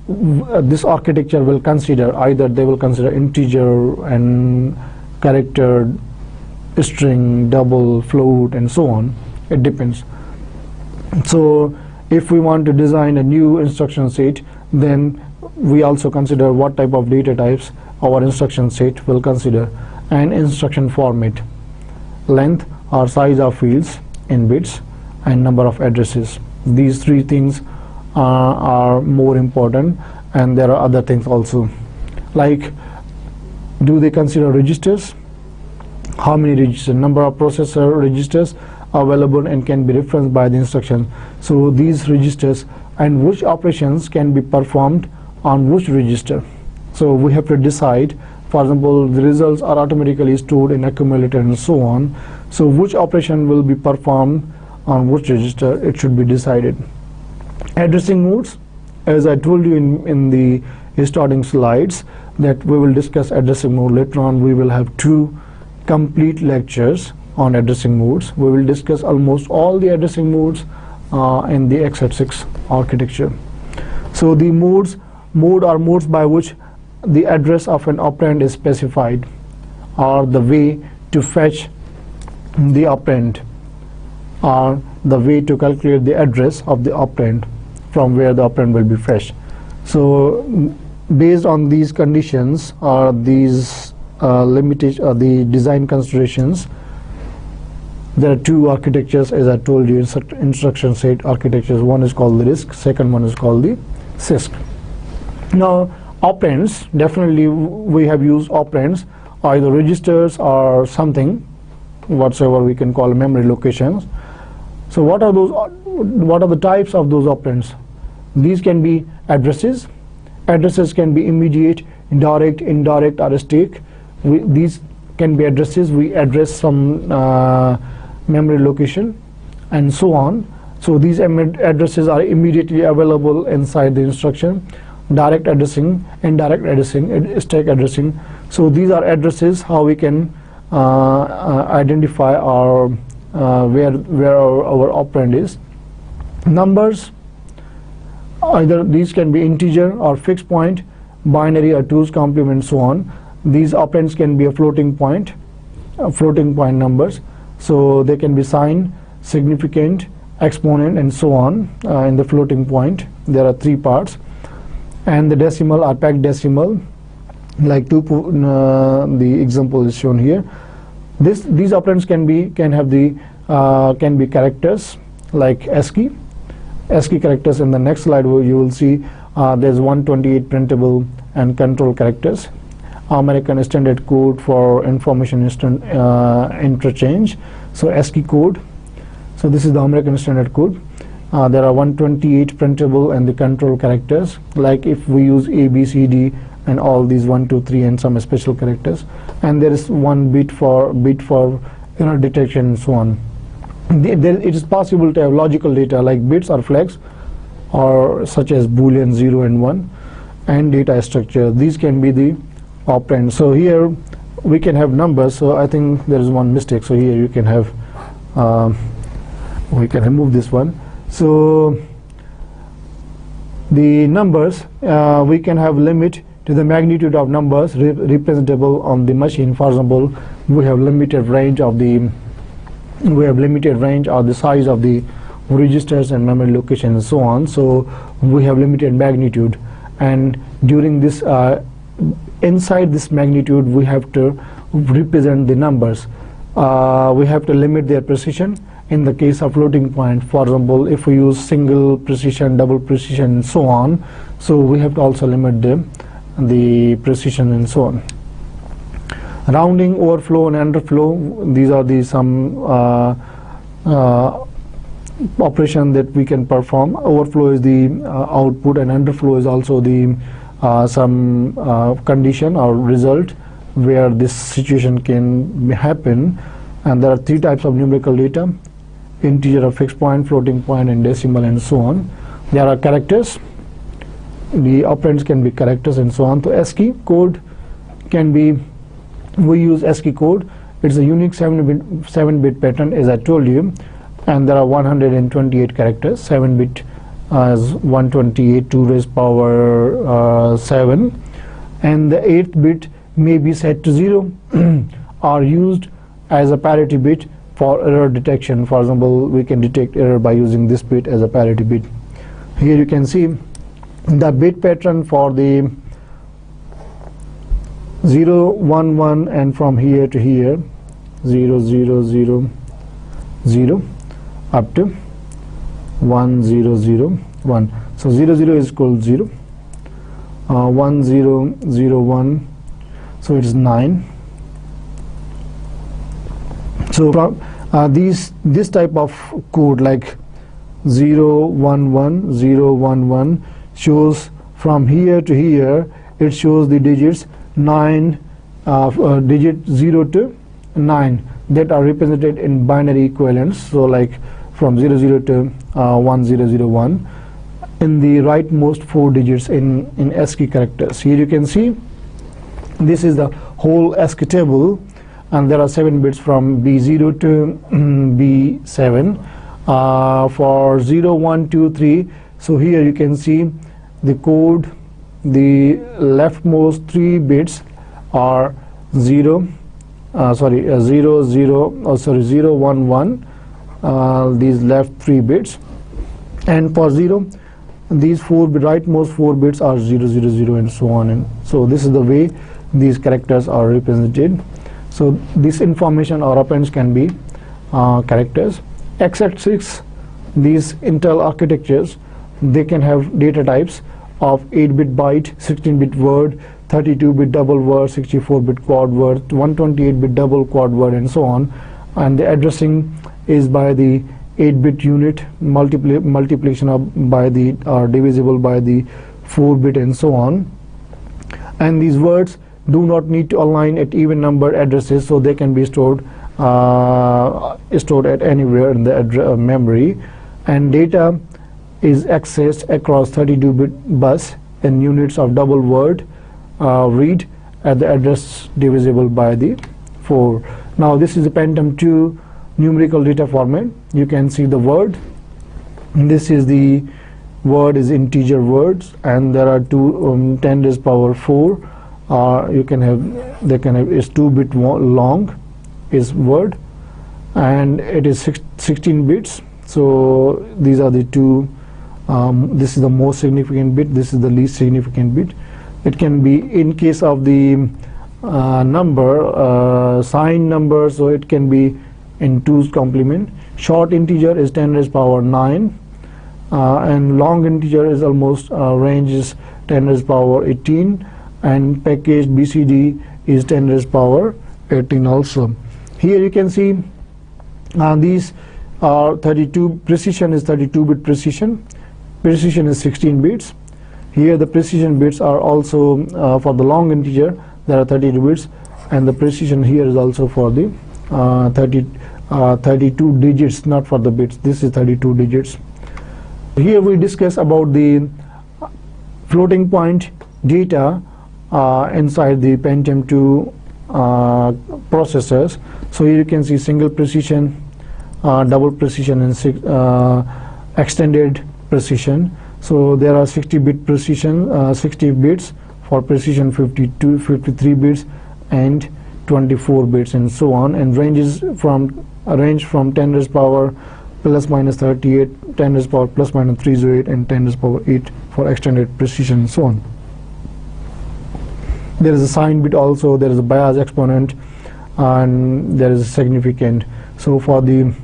this architecture will consider? Either they will consider integer and character, string, double, float, and so on. It depends. So if we want to design a new instruction set, then we also consider what type of data types our instruction set will consider, and instruction format, length or size of fields in bits, and number of addresses. These three things are more important, and there are other things also, like do they consider registers, how many registers, number of processor registers available and can be referenced by the instruction. So these registers and which operations can be performed on which register. So we have to decide. For example, the results are automatically stored in accumulator and so on. So which operation will be performed on which register, it should be decided. Addressing modes, as I told you in the starting slides, that we will discuss addressing mode later on. We will have 2 complete lectures on addressing modes. We will discuss almost all the addressing modes in the x86 architecture. So the mode are modes by which the address of an operand is specified, or the way to fetch the operand, or the way to calculate the address of the operand from where the operand will be fetched. So based on these conditions or these limitations or the design considerations, there are 2 architectures, as I told you, instruction set architectures. One is called the RISC, second one is called the CISC. Now operands, definitely we have used operands, either registers or something whatsoever we can call memory locations. So what are the types of those operands? These can be addresses. Addresses can be immediate, direct, indirect, or static. These can be addresses. We address some memory location and so on. So these addresses are immediately available inside the instruction. Direct addressing, indirect addressing, stack addressing. So these are addresses how we can identify our where our operand is. Numbers, either these can be integer or fixed point, binary or 2's complement, so on. These operands can be a floating point numbers. So they can be sign, significant, exponent, and so on. In the floating point there are 3 parts. And the decimal or packed decimal, like the example is shown here. These operands can be characters like ASCII characters. In the next slide you will see there's 128 printable and control characters. American Standard Code for information interchange, so ASCII code. So this is the American Standard Code. There are 128 printable and the control characters, like if we use A, B, C, D and all these 1, 2, 3 and some special characters, and there is 1 bit for error detection and so on. It is possible to have logical data like bits or flags, or such as boolean 0 and 1, and data structure. These can be the operands. So here we can have numbers. So I think there is one mistake. So here you can have we can remove this one. So the numbers, we can have limit to the magnitude of numbers representable on the machine. For example, we have limited range of the size of the registers and memory location and so on. So we have limited magnitude, and during this inside this magnitude we have to represent the numbers. We have to limit their precision. In the case of floating point, for example, if we use single precision, double precision and so on, so we have to also limit the precision and so on. Rounding, overflow and underflow, these are the some operation that we can perform. Overflow is the output, and underflow is also the some condition or result where this situation can happen. And there are 3 types of numerical data: integer or fixed point, floating point, and decimal, and so on. There are characters. The operands can be characters and so on. So ASCII code can be, we use ASCII code. It's a unique 7-bit pattern, as I told you, and there are 128 characters. 7-bit is 128 to raise power 7, and the 8th bit may be set to 0 or used as a parity bit for error detection. For example, we can detect error by using this bit as a parity bit. Here you can see the bit pattern for the 0, 1, 1, and from here to here 0, 0, 0, 0 up to 1 0 0 1. So 0 0 is equal to 0, 1 0 0 1, so it is 9. So from this type of code like 0 1 1 0 1 1 shows from here to here, it shows the digits 9, digit 0 to 9 that are represented in binary equivalents. So like from 0 0 to 1 0 0 1 in the rightmost 4 digits in ASCII characters. Here you can see this is the whole ASCII table, and there are 7 bits from B0 to B7 for 0 1 2 3. So here you can see the code, the leftmost 3 bits are 0 0 1 1, these left 3 bits, and for 0 these rightmost 4 bits are 0 0 0 and so on. And so this is the way these characters are represented. So this information or operands can be characters. x86, these Intel architectures, they can have data types of 8-bit byte, 16-bit word, 32-bit double word, 64-bit quad word, 128-bit double quad word, and so on. And the addressing is by the 8-bit unit, multiplication of by the divisible by the 4-bit, and so on. And these words do not need to align at even number addresses, so they can be stored at anywhere in the memory. And data is accessed across 32-bit bus in units of double word read at the address divisible by the 4. Now this is a Pentium 2 numerical data format. You can see the word. This is the word is integer words, and there are 10 raised power 4. You can have, they can have is 2-bit long is word, and it is 16 bits. So these are the two. This is the most significant bit, this is the least significant bit. It can be, in case of the number, signed number, so it can be in 2's complement. Short integer is 10 raised power 9, and long integer is almost range is 10 raised power 18, and packaged BCD is 10 raised power 18 also. Here you can see these are 32, precision is 32-bit precision. Precision is 16 bits. Here the precision bits are also for the long integer, there are 32 bits, and the precision here is also for the 32 digits, not for the bits. This is 32 digits. Here we discuss about the floating point data inside the Pentium 2 processors. So here you can see single precision, double precision, and extended precision. So there are 60-bit precision, 60 bits for precision, 53 bits, and 24 bits, and so on. And range from 10 raised power plus minus 38, 10 raised power plus minus 308, and 10 raised power 8 for extended precision, and so on. There is a sign bit also, there is a bias exponent, and there is a significant. So for the,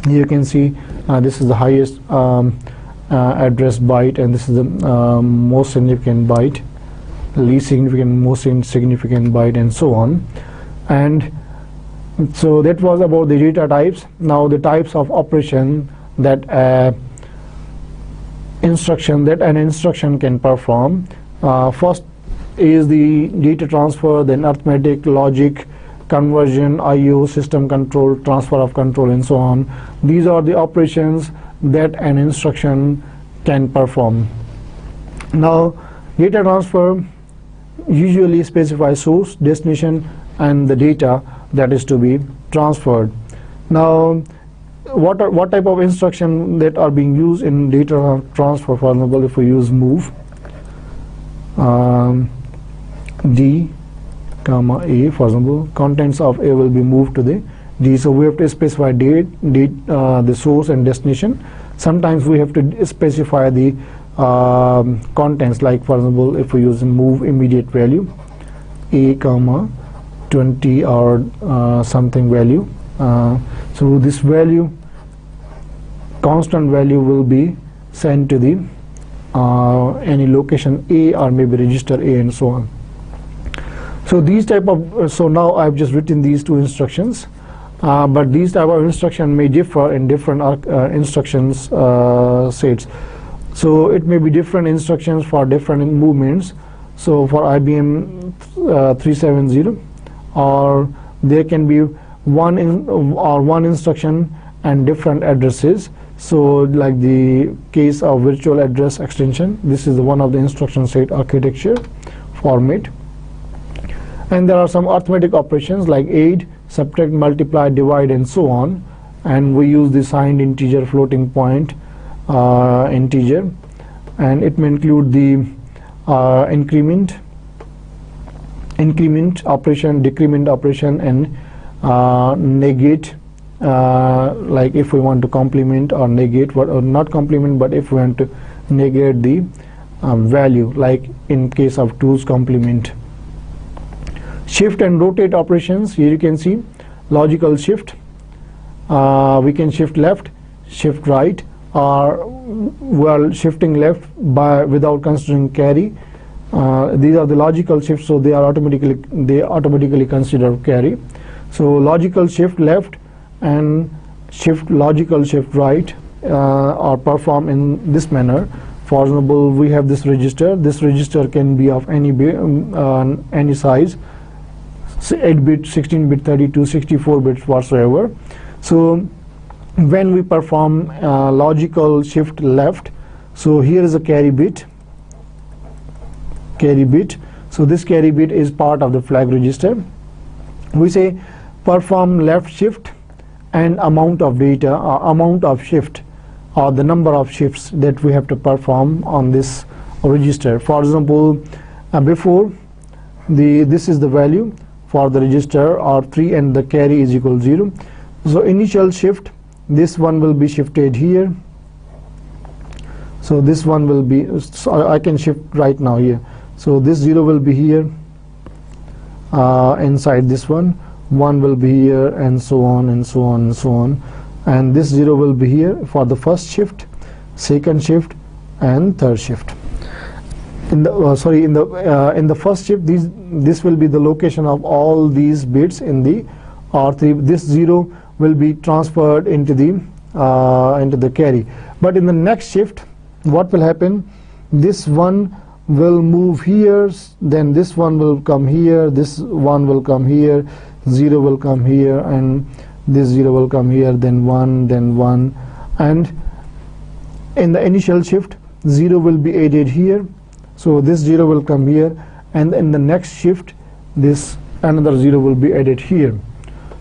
you can see this is the highest address byte, and this is the most significant byte, least significant, most insignificant byte, and so on. And so that was about the data types. Now the types of operation that an instruction can perform. First is the data transfer, then arithmetic, logic, conversion, IO, system control, transfer of control, and so on. These are the operations that an instruction can perform. Now data transfer usually specifies source, destination, and the data that is to be transferred. Now what type of instruction that are being used in data transfer? For example, if we use move D comma A, for example, contents of A will be moved to the D. So we have to specify the source and destination. Sometimes we have to specify the contents, like for example, if we use move immediate value A comma 20 or something value. So this value constant value will be sent to the any location A or maybe register A and so on. So these type of so now I've just written these two instructions, but these type of instruction may differ in different instructions sets. So it may be different instructions for different movements. So for IBM 370, or there can be one instruction and different addresses. So like the case of virtual address extension, this is one of the instruction set architecture format. And there are some arithmetic operations like add, subtract, multiply, divide and so on, and we use the signed integer, floating point integer, and it may include the increment operation, decrement operation, and negate, like if we want to complement or negate, or not complement, but if we want to negate the value, like in case of 2's complement. Shift and rotate operations, here you can see logical shift, we can shift left, shift right, or while shifting left without considering carry. These are the logical shifts, so they automatically consider carry. So logical shift left and logical shift right are performed in this manner. For example, we have this register. This register can be of any size, 8-bit, 16-bit, 32, 64 bits whatsoever. So when we perform logical shift left, so here is a carry bit. So this carry bit is part of the flag register. We say perform left shift and amount of data, amount of shift, or the number of shifts that we have to perform on this register. For example, before this is the value for the register R3 and the carry is equal 0. So initial shift, this one will be shifted here. So this one will be, so I can shift right now here. So this 0 will be here inside this one, 1 will be here, and so on and so on and so on. And this 0 will be here for the first shift, second shift, and third shift. In the first shift, this will be the location of all these bits in the R3. This 0 will be transferred into the carry. But in the next shift, what will happen? This one will move here, then this one will come here, this one will come here, 0 will come here, and this 0 will come here, then 1, and in the initial shift 0 will be added here, so this 0 will come here, and in the next shift this another 0 will be added here.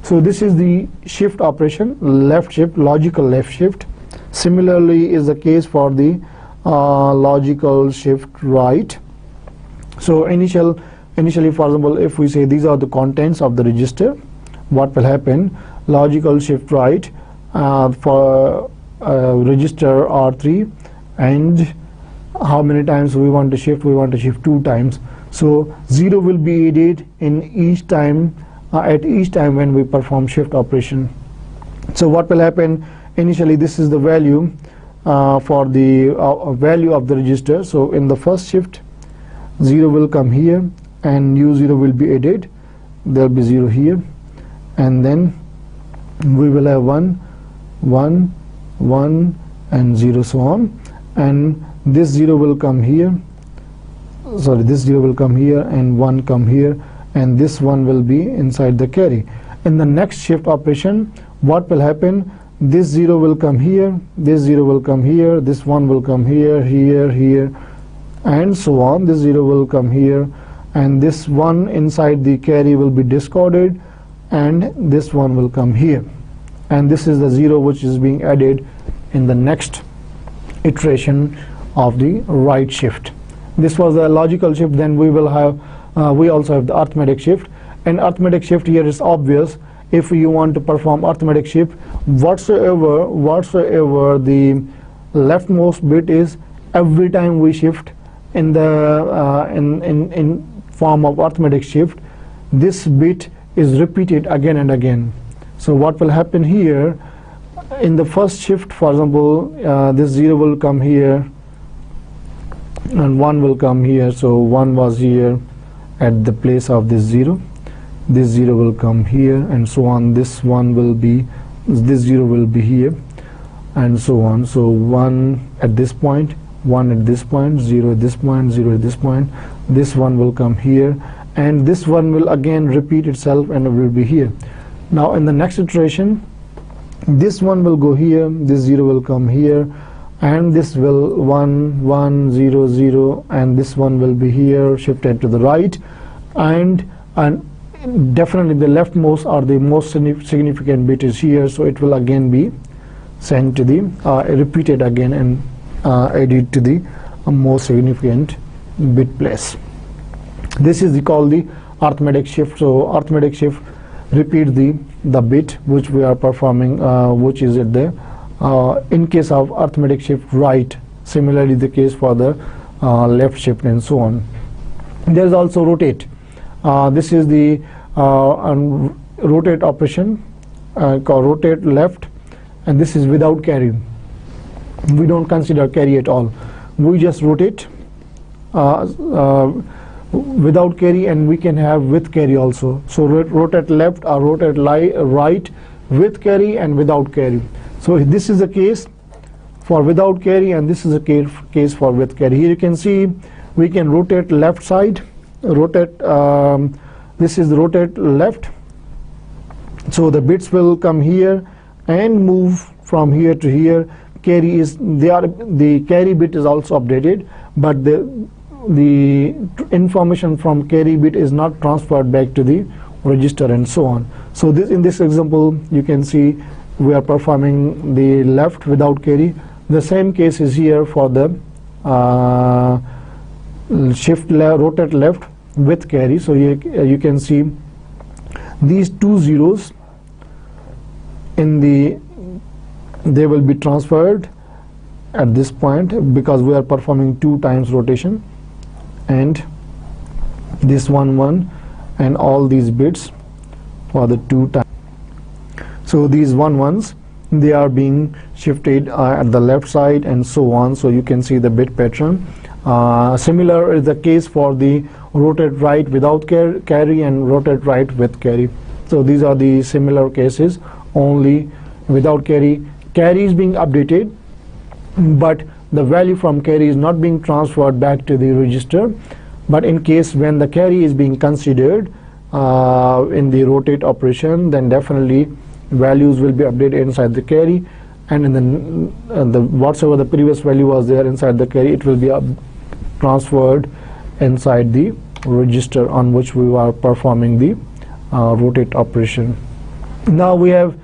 So this is the shift operation, left shift, logical left shift. Similarly is the case for the logical shift right. So initially, for example, if we say these are the contents of the register, what will happen? Logical shift right for register R3, and how many times we want to shift? We want to shift 2 times. So 0 will be added in each time at each time when we perform shift operation. So what will happen? Initially, this is the value for the value of the register. So in the first shift, 0 will come here, and new 0 will be added. There will be 0 here, and then we will have 1, 1, 1, and 0, so on. And this 0 will come here. Sorry, this 0 will come here, and 1 come here, and this 1 will be inside the carry. In the next shift operation, what will happen? This 0 will come here, this 0 will come here, this 1 will come here, here, and so on. This 0 will come here, and this 1 inside the carry will be discarded, and this 1 will come here. And this is the 0 which is being added in the next iteration of the right shift. This was the logical shift. Then we will have we also have the arithmetic shift. And arithmetic shift here is obvious. If you want to perform arithmetic shift, whatsoever the leftmost bit is, every time we shift in the in form of arithmetic shift, this bit is repeated again and again. So what will happen here? in the first shift, for example, this 0 will come here and 1 will come here. So 1 was here at the place of this 0. This 0 will come here, and so on. This 0 will be here, and so on. So 1 at this point, 1 at this point, 0 at this point, 0 at this point. This 1 will come here, and this 1 will again repeat itself and it will be here. Now in the next iteration, this 1 will go here, this 0 will come here, and this will 1 1 0 0, and this 1 will be here, shifted to the right, and definitely the leftmost or the most significant bit is here, so it will again be sent to the repeated again and added to the most significant bit place. This is called the arithmetic shift. So arithmetic shift repeats the bit which we are performing, which is at the in case of arithmetic shift right. Similarly the case for the left shift and so on. There is also rotate. This is the rotate operation called rotate left, and this is without carry. We don't consider carry at all. We just rotate without carry, and we can have with carry also. So rotate left or rotate right with carry and without carry. So this is a case for without carry, and this is a case for with carry. Here you can see we can rotate left side, rotate this is rotate left, so the bits will come here and move from here to here. Carry is the carry bit is also updated, but the information from carry bit is not transferred back to the register and so on. So this, in this example, you can see we are performing the left without carry. The same case is here for the rotate left with carry. So you can see these two zeros they will be transferred at this point because we are performing 2 times rotation, and this 1 1 and all these bits for the 2 times. So these 1 1s, they are being shifted at the left side and so on. So you can see the bit pattern. Similar is the case for the rotate right without carry and rotate right with carry. So these are the similar cases, only without carry. Carry is being updated, but the value from carry is not being transferred back to the register. But in case when the carry is being considered in the rotate operation, then definitely values will be updated inside the carry, and in the whatsoever the previous value was there inside the carry, it will be transferred inside the register on which we are performing the rotate operation. Now we have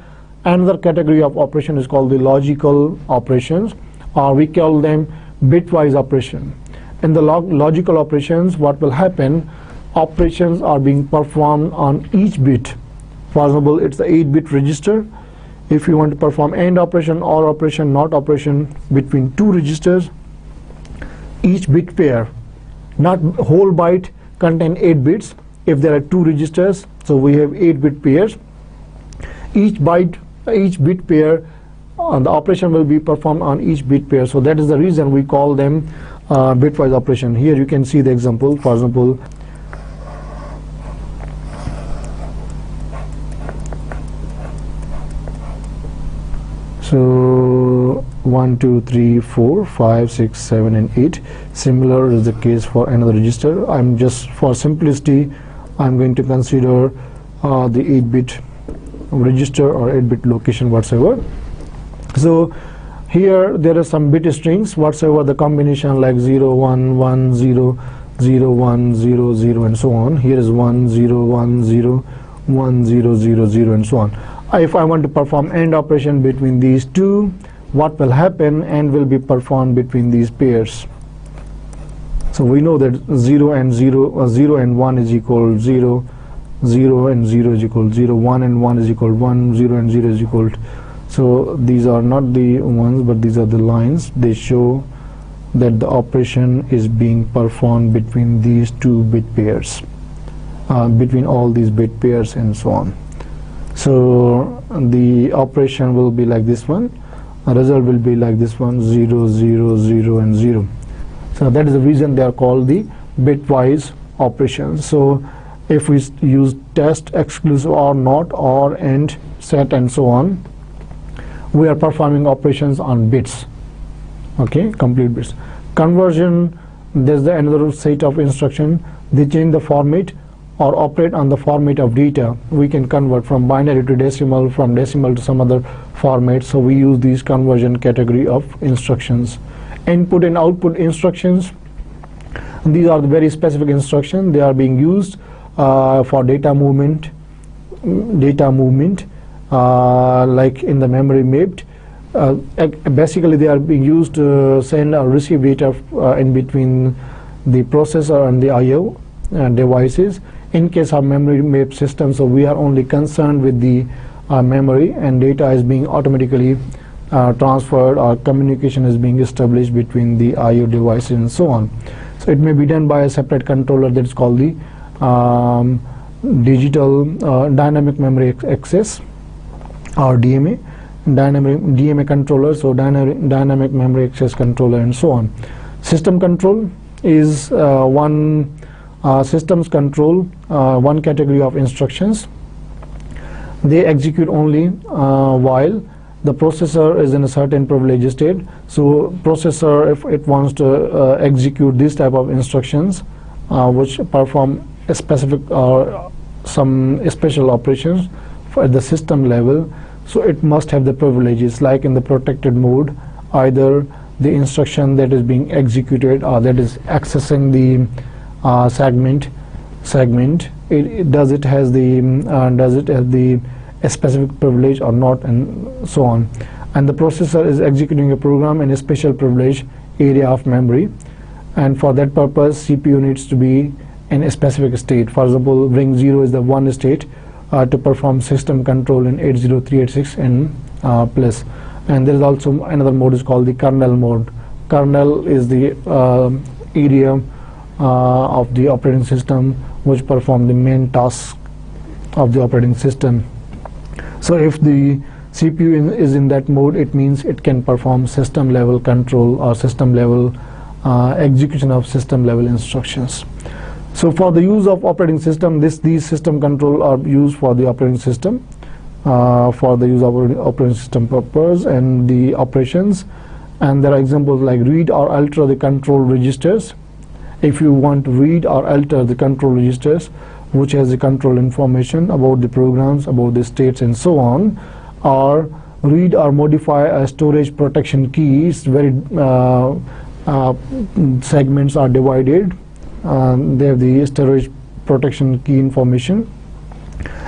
another category of operation is called the logical operations, or we call them bitwise operation. In the logical operations, what will happen, operations are being performed on each bit. For example, it's the 8-bit register. If you want to perform AND operation, OR operation, NOT operation between 2 registers, each bit pair, not whole byte, contain 8 bits. If there are 2 registers, so we have 8-bit pairs. Each bit pair, the operation will be performed on each bit pair. So that is the reason we call them bitwise operation. Here you can see the example. For example, so 1 2 3 4 5 6 7 and 8. Similar is the case for another register. I'm just, for simplicity, I'm going to consider the 8-bit register or 8-bit location whatsoever. So here there are some bit strings whatsoever the combination, like 0 1 1 0 0 1 0 0 and so on. Here is 1 0 1 0 1 0 0 0 and so on. If I want to perform AND operation between these two, what will happen? AND will be performed between these pairs. So we know that 0 and 1 is equal 0, 0 and 0 is equal 0, 1 and 1 is equal 1, 0 and 0 is equal. So these are not the ones, but these are the lines. They show that the operation is being performed between these 2 bit pairs, between all these bit pairs and so on. So the operation will be like this one, the result will be like this one, 0 0 0 and 0. So that is the reason they are called the bitwise operations. So if we use test, exclusive, or not, or, and, set, and so on, we are performing operations on bits, okay, complete bits. Conversion, there's another set of instruction. They change the format or operate on the format of data. We can convert from binary to decimal, from decimal to some other format, so we use these conversion category of instructions. Input and output instructions, these are the very specific instructions. They are being used for data movement, like in the memory mapped. Basically they are being used to send or receive data in between the processor and the I/O devices. In case of memory mapped system, so we are only concerned with the memory, and data is being automatically transferred, or communication is being established between the I/O devices and so on. So it may be done by a separate controller that is called the digital dynamic memory access, or DMA, DMA controller, so dynamic memory access controller, and so on. System control is one category of instructions. They execute only while the processor is in a certain privileged state. So processor, if it wants to execute this type of instructions which perform a specific or some special operations at the system level, so it must have the privileges, like in the protected mode, either the instruction that is being executed or that is accessing the segment, does it have the a specific privilege or not, and so on. And the processor is executing a program in a special privilege area of memory, and for that purpose CPU needs to be in a specific state. For example, ring 0 is the one state to perform system control in 80386 and plus. And there is also another mode is called the kernel mode. Kernel is the area of the operating system which perform the main tasks of the operating system. So if the CPU is in that mode, it means it can perform system level control or system level execution of system level instructions. So for the use of operating system, these system control are used for the operating system, for the use of operating system purpose and the operations. And there are examples like read or alter the control registers. If you want to read or alter the control registers, which has the control information about the programs, about the states, and so on, or read or modify a storage protection keys, very segments are divided. They have the storage protection key information.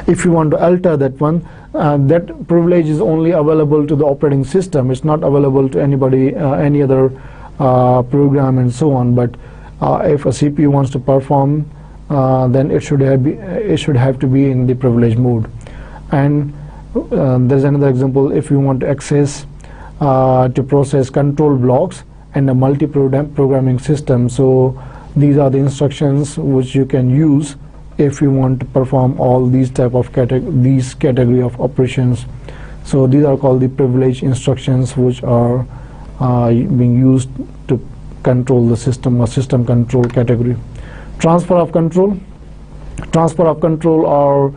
If you want to alter that one, that privilege is only available to the operating system. It's not available to anybody, any other program, and so on. But if a CPU wants to perform, then it should have to be in the privilege mode. And there's another example. If you want to access to process control blocks and a multi-programming system, so these are the instructions which you can use if you want to perform all these type of category of operations. So these are called the privilege instructions, which are being used to control the system or system control category. Transfer of control are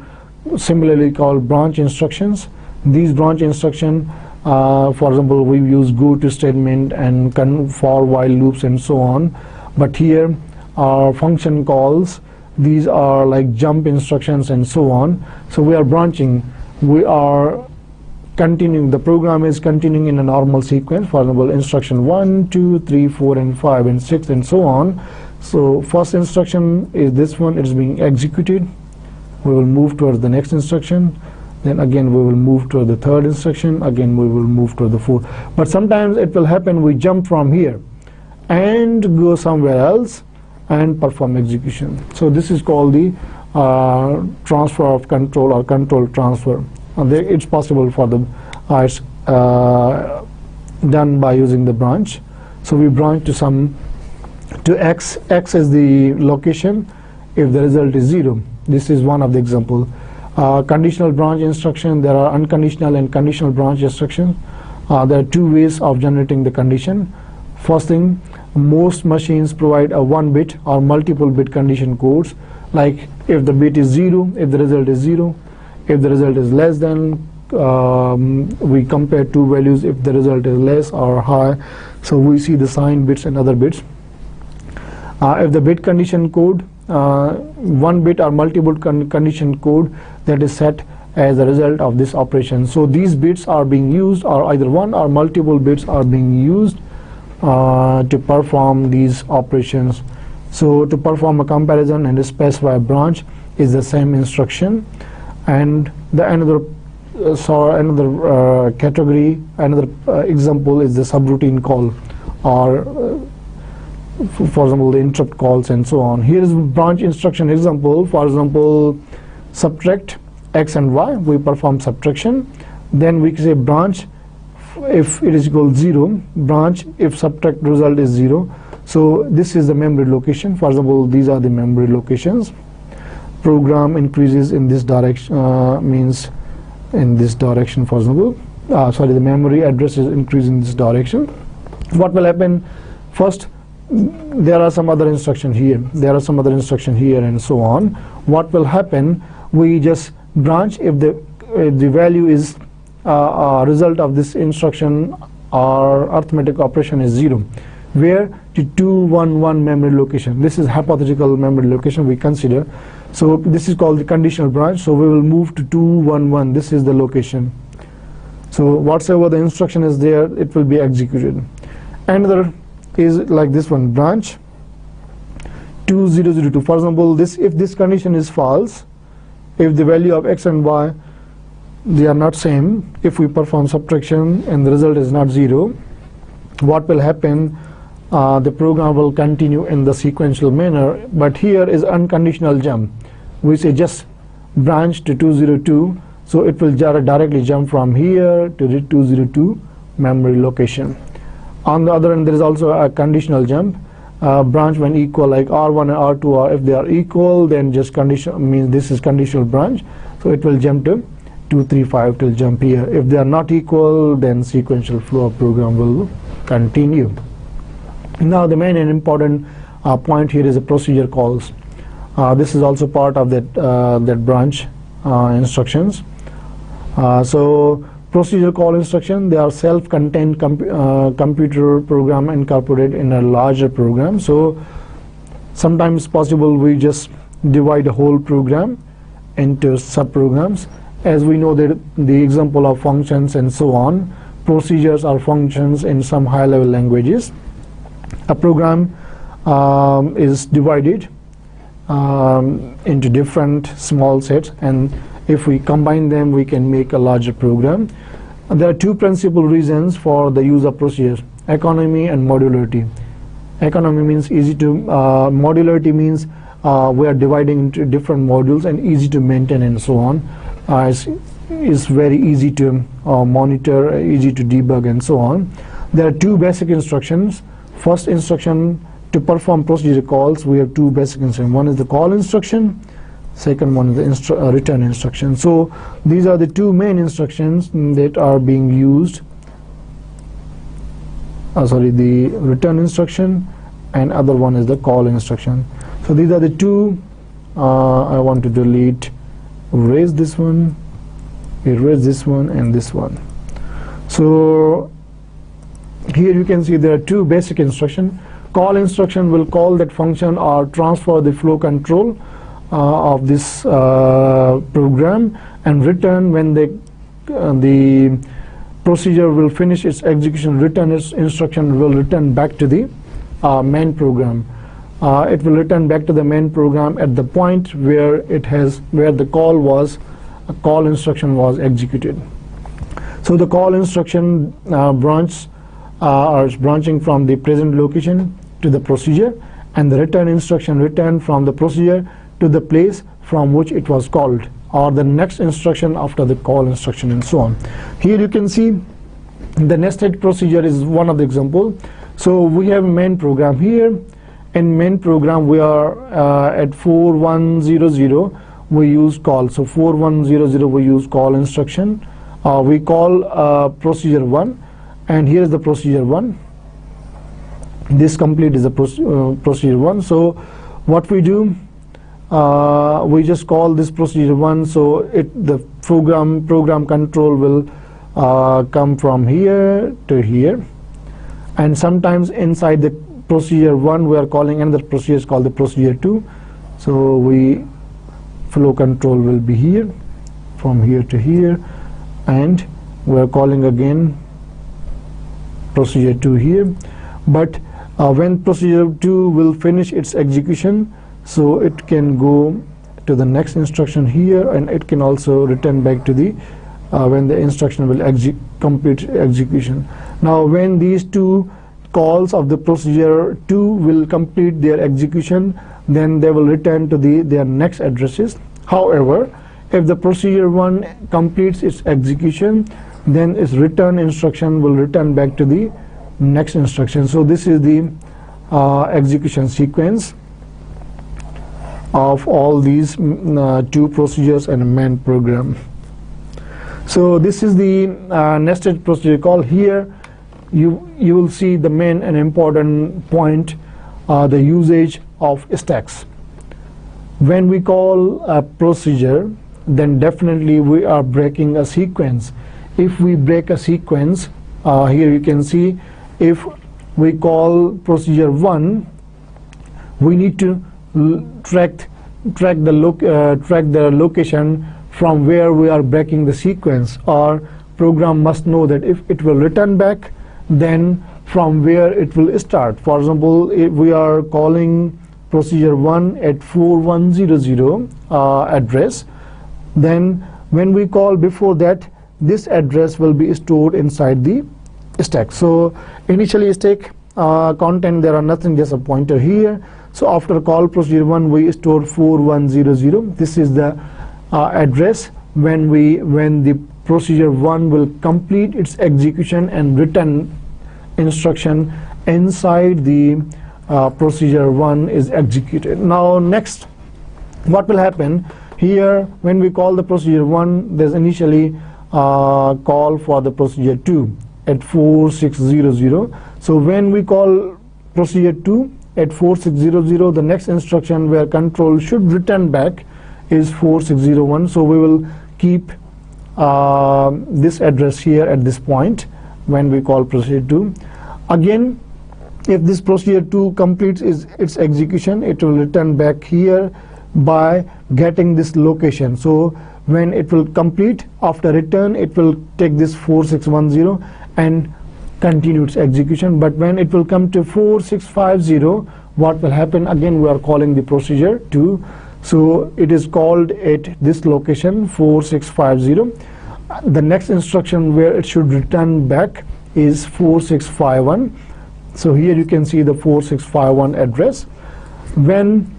similarly called branch instructions. These branch instruction, for example, we use go to statement and for while loops and so on. But here are function calls. These are like jump instructions and so on. So we are branching. We are continuing. The program is continuing in a normal sequence. For example, instruction 1, 2, 3, 4, and 5, and 6, and so on. So first instruction is this one. It is being executed. We will move towards the next instruction. Then again we will move to the third instruction. Again we will move to the fourth. But sometimes it will happen we jump from here and go somewhere else and perform execution. So this is called the transfer of control or control transfer. It's possible for the it's done by using the branch. So we branch to x is the location if the result is 0. This is one of the example. Conditional branch instruction, there are unconditional and conditional branch instructions. There are two ways of generating the condition. First thing, most machines provide a 1-bit or multiple bit condition codes, like if the bit is 0, if the result is 0, if the result is less than, we compare two values if the result is less or high, so we see the sign bits and other bits. If the bit condition code, 1-bit or multiple condition code that is set as a result of this operation. So these bits are being used, or either one or multiple bits are being used to perform these operations. So to perform a comparison and specify a branch is the same instruction. And the another category, another example is the subroutine call, or for example the interrupt calls and so on. Here is branch instruction example. For example, subtract x and y, we perform subtraction. Then we say branch if it is equal to 0, branch if subtract result is 0. So this is the memory location. For example, these are the memory locations. Program increases in this direction, means in this direction, for example. The memory address is increasing in this direction. What will happen? First, there are some other instruction here, there are some other instruction here, and so on. What will happen? We just branch if the value is a result of this instruction or arithmetic operation is 0, where to 211 memory location. This is hypothetical memory location we consider. So this is called the conditional branch. So we will move to 211. This is the location. So whatsoever the instruction is there, it will be executed. Another is like this one, branch 2002. For example, if this condition is false, if the value of x and y, they are not same, if we perform subtraction and the result is not 0, what will happen? The program will continue in the sequential manner, but here is unconditional jump. We say just branch to 202, so it will directly jump from here to the 202 memory location. On the other end, there is also a conditional jump. Branch when equal, like R1 and R2 are, if they are equal, then just condition means this is conditional branch, so it will jump to 235 till jump here. If they are not equal, then sequential flow of program will continue. Now the main and important point here is the procedure calls. This is also part of that branch instructions. So procedure call instruction, they are self-contained computer program incorporated in a larger program. So sometimes possible we just divide the whole program into subprograms. As we know that the example of functions and so on, procedures are functions in some high-level languages. A program is divided into different small sets, and if we combine them, we can make a larger program. And there are two principal reasons for the use of procedures: economy and modularity. Economy means easy to, modularity means we are dividing into different modules and easy to maintain and so on. It's very easy to monitor, easy to debug and so on. There are two basic instructions. First instruction, to perform procedure calls, we have two basic instructions. One is the call instruction, second one is the return instruction. So these are the two main instructions that are being used. The return instruction, and other one is the call instruction. So these are the two. I want to delete, erase this one, erase this one, and this one. So here you can see there are two basic instructions. Call instruction will call that function or transfer the flow control of this program, and return when the procedure will finish its execution. Return instruction will return back to the main program. It will return back to the main program at the point where the call instruction was executed. So the call instruction branch is branching from the present location to the procedure, and the return instruction return from the procedure to the place from which it was called, or the next instruction after the call instruction, and so on. Here you can see the nested procedure is one of the example. So we have a main program here. In main program we are at 4100. we use call. So 4100 we use call instruction. We call procedure 1, and here is the procedure 1. This complete is the procedure 1. So what we do, we just call this procedure 1, so the program control will come from here to here, and sometimes inside the procedure 1 we are calling another procedure called the procedure 2. So flow control will be here, from here to here, and we are calling again procedure 2 here. But when procedure 2 will finish its execution, so it can go to the next instruction here, and it can also return back to the when the instruction will complete execution. Now when these two calls of the procedure 2 will complete their execution, then they will return to their next addresses. However, if the procedure 1 completes its execution, then its return instruction will return back to the next instruction. So this is the execution sequence of all these two procedures and a main program. So this is the nested procedure call. Here you will see the main and important point, the usage of stacks. When we call a procedure, then definitely we are breaking a sequence. If we break a sequence, here you can see, if we call procedure 1, we need to track the location from where we are breaking the sequence. Our program must know that if it will return back, then from where it will start. For example, if we are calling procedure 1 at 4100 address, then when we call before that, this address will be stored inside the stack. So initially stack content, there are nothing, just a pointer here. So after call procedure 1, we store 4100. This is the address when the procedure 1 will complete its execution and return instruction inside the procedure 1 is executed. Now next, what will happen here, when we call the procedure 1, there's initially call for the procedure 2 at 4600. So when we call procedure 2 at 4600, the next instruction where control should return back is 4601. So we will keep this address here at this point when we call procedure 2. Again, if this procedure 2 completes its execution, it will return back here by getting this location. So when it will complete, after return, it will take this 4610 and continue its execution. But when it will come to 4650, what will happen? Again, we are calling the procedure 2. So it is called at this location 4650. The next instruction where it should return back is 4651. So here you can see the 4651 address. When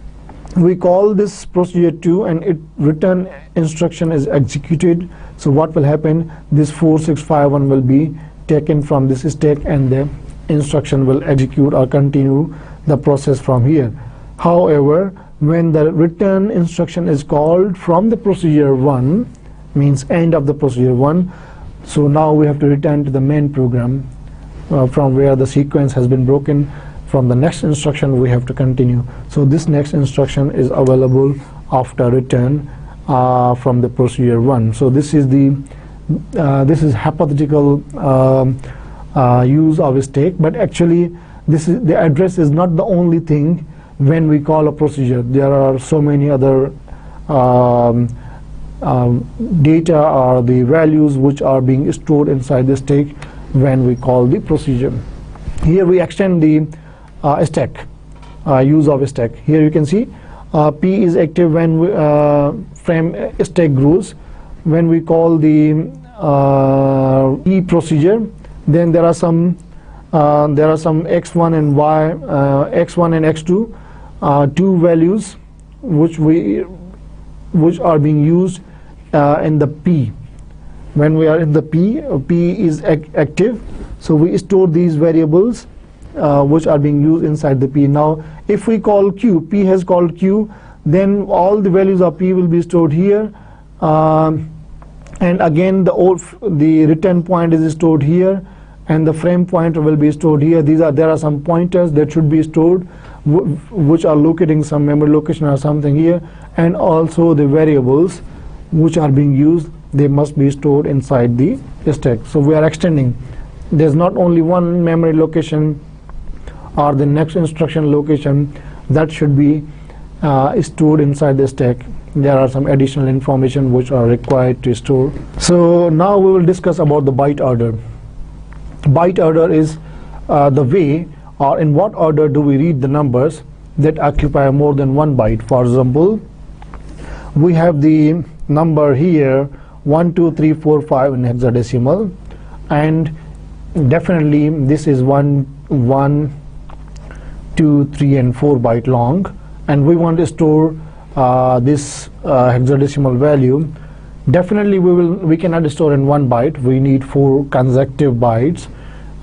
we call this procedure 2 and it return instruction is executed, so what will happen? This 4651 will be taken from this stack and the instruction will execute or continue the process from here. However, when the return instruction is called from the procedure 1, means end of the procedure 1, so now we have to return to the main program from where the sequence has been broken. From the next instruction we have to continue. So this next instruction is available after return from the procedure 1. So this is hypothetical use of a stack, but actually the address is not the only thing when we call a procedure. There are so many other data or the values which are being stored inside the stack when we call the procedure. Here we extend the stack, use of a stack. Here you can see P is active when frame stack grows. When we call the E procedure, then there are some x1 and y, x1 and x2, two values which are being used in the P. When we are in the P is active, so we store these variables which are being used inside the P. Now if we call Q, P has called Q, then all the values of P will be stored here, and again the return point is stored here, and the frame pointer will be stored here. There are some pointers that should be stored which are locating some memory location or something here, and also the variables which are being used, they must be stored inside the stack. So we are extending. There's not only one memory location or the next instruction location that should be stored inside the stack. There are some additional information which are required to store. So now we will discuss about the byte order. Byte order is the way or in what order do we read the numbers that occupy more than one byte. For example, we have the number here 1 2 3 4 5 in hexadecimal, and definitely this is 1 2 3 and 4 byte long, and we want to store this hexadecimal value. Definitely we cannot store in 1 byte. We need 4 consecutive bytes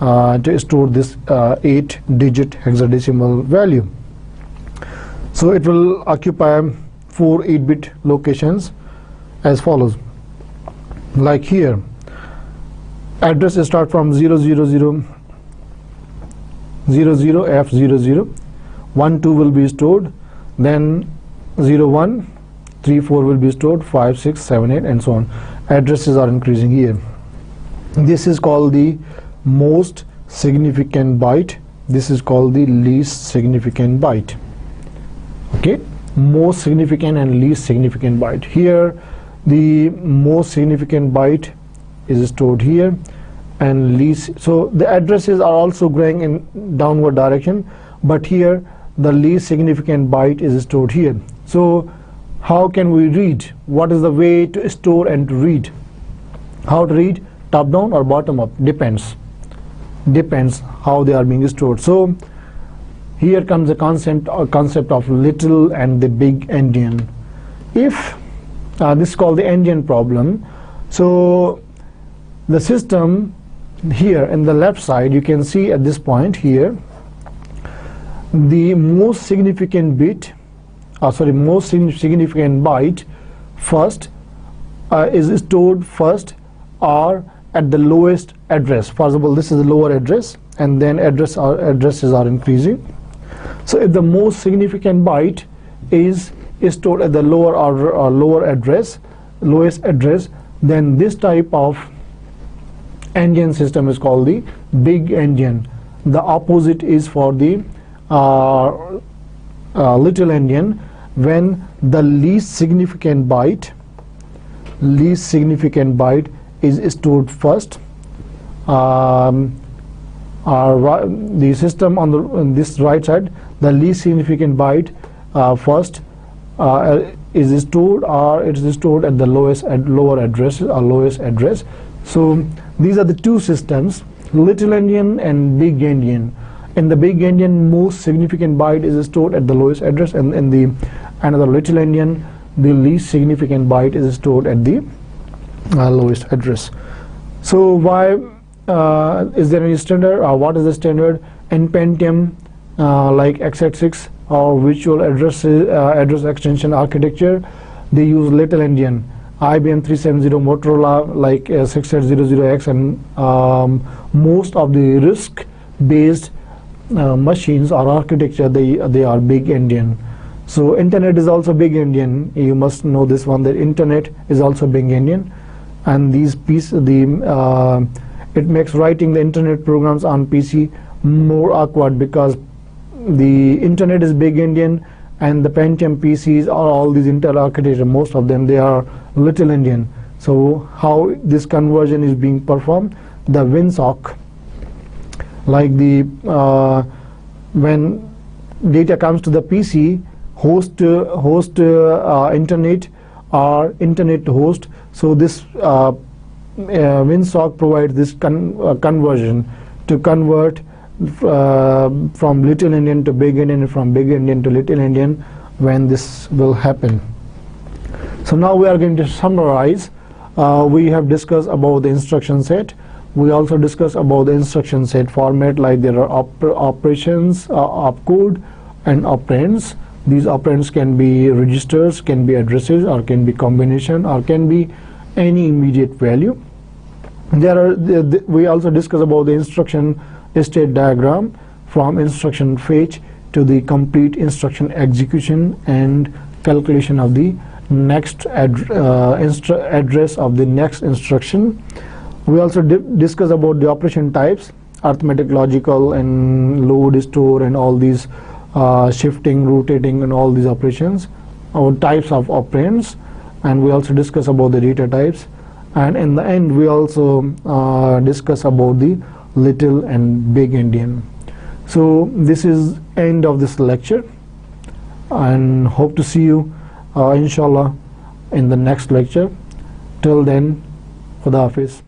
to store this 8-digit hexadecimal value. So it will occupy 4 8-bit locations as follows. Like here, address start from 000 00 F00, 1 2 will be stored, then 0 1 3 4 will be stored, 5 6 7 8 and so on. Addresses are increasing here. This is called the most significant byte. This is called the least significant byte. Okay, most significant and least significant byte. Here the most significant byte is stored here, and least, so the addresses are also going in downward direction, but here the least significant byte is stored here. So how can we read? What is the way to store and to read? How to read? Top down or bottom up? Depends how they are being stored. So here comes the concept of little and the big endian. If this is called the endian problem. So the system here in the left side, you can see at this point here, the most significant bit, most significant byte first is stored first or at the lowest address. For example, this is the lower address, and then addresses are increasing. So if the most significant byte is stored at the lower order or lowest address, then this type of endian system is called the big endian. The opposite is for the little endian, when the least significant byte is stored first. The system on this right side, the least significant byte first is stored, or it is stored at the lower address or lowest address. So these are the two systems, little endian and big endian. In the big endian, most significant byte is stored at the lowest address, and in the another little endian, the least significant byte is stored at the lowest address. So why is there any standard, or what is the standard? In Pentium, like x86 or virtual address extension architecture, they use little endian. IBM 370, Motorola like 6800X, and most of the RISC-based machines or architecture, they are big endian. So internet is also big endian. You must know this one, that internet is also big endian, and these it makes writing the internet programs on PC more awkward, because the internet is big endian and the Pentium PCs are all these Intel architecture, most of them, they are little endian. So how this conversion is being performed? The WinSock, like the when data comes to the PC, host internet or internet to host. So this WinSock provides this conversion to convert from little endian to big endian, and from big endian to little endian, when this will happen. So now we are going to summarize. We have discussed about the instruction set. We also discussed about the instruction set format, like there are operations, opcode and operands. These operands can be registers, can be addresses, or can be combination, or can be any immediate value. We also discuss about the instruction state diagram from instruction fetch to the complete instruction execution and calculation of the next address of the next instruction. We also discuss about the operation types, arithmetic, logical, and load, store, and all these shifting, rotating, and all these operations, our types of operands, and we also discuss about the data types, and in the end we also discuss about the little and big endian. So this is end of this lecture, and hope to see you inshallah in the next lecture. Till then, Khuda Hafiz.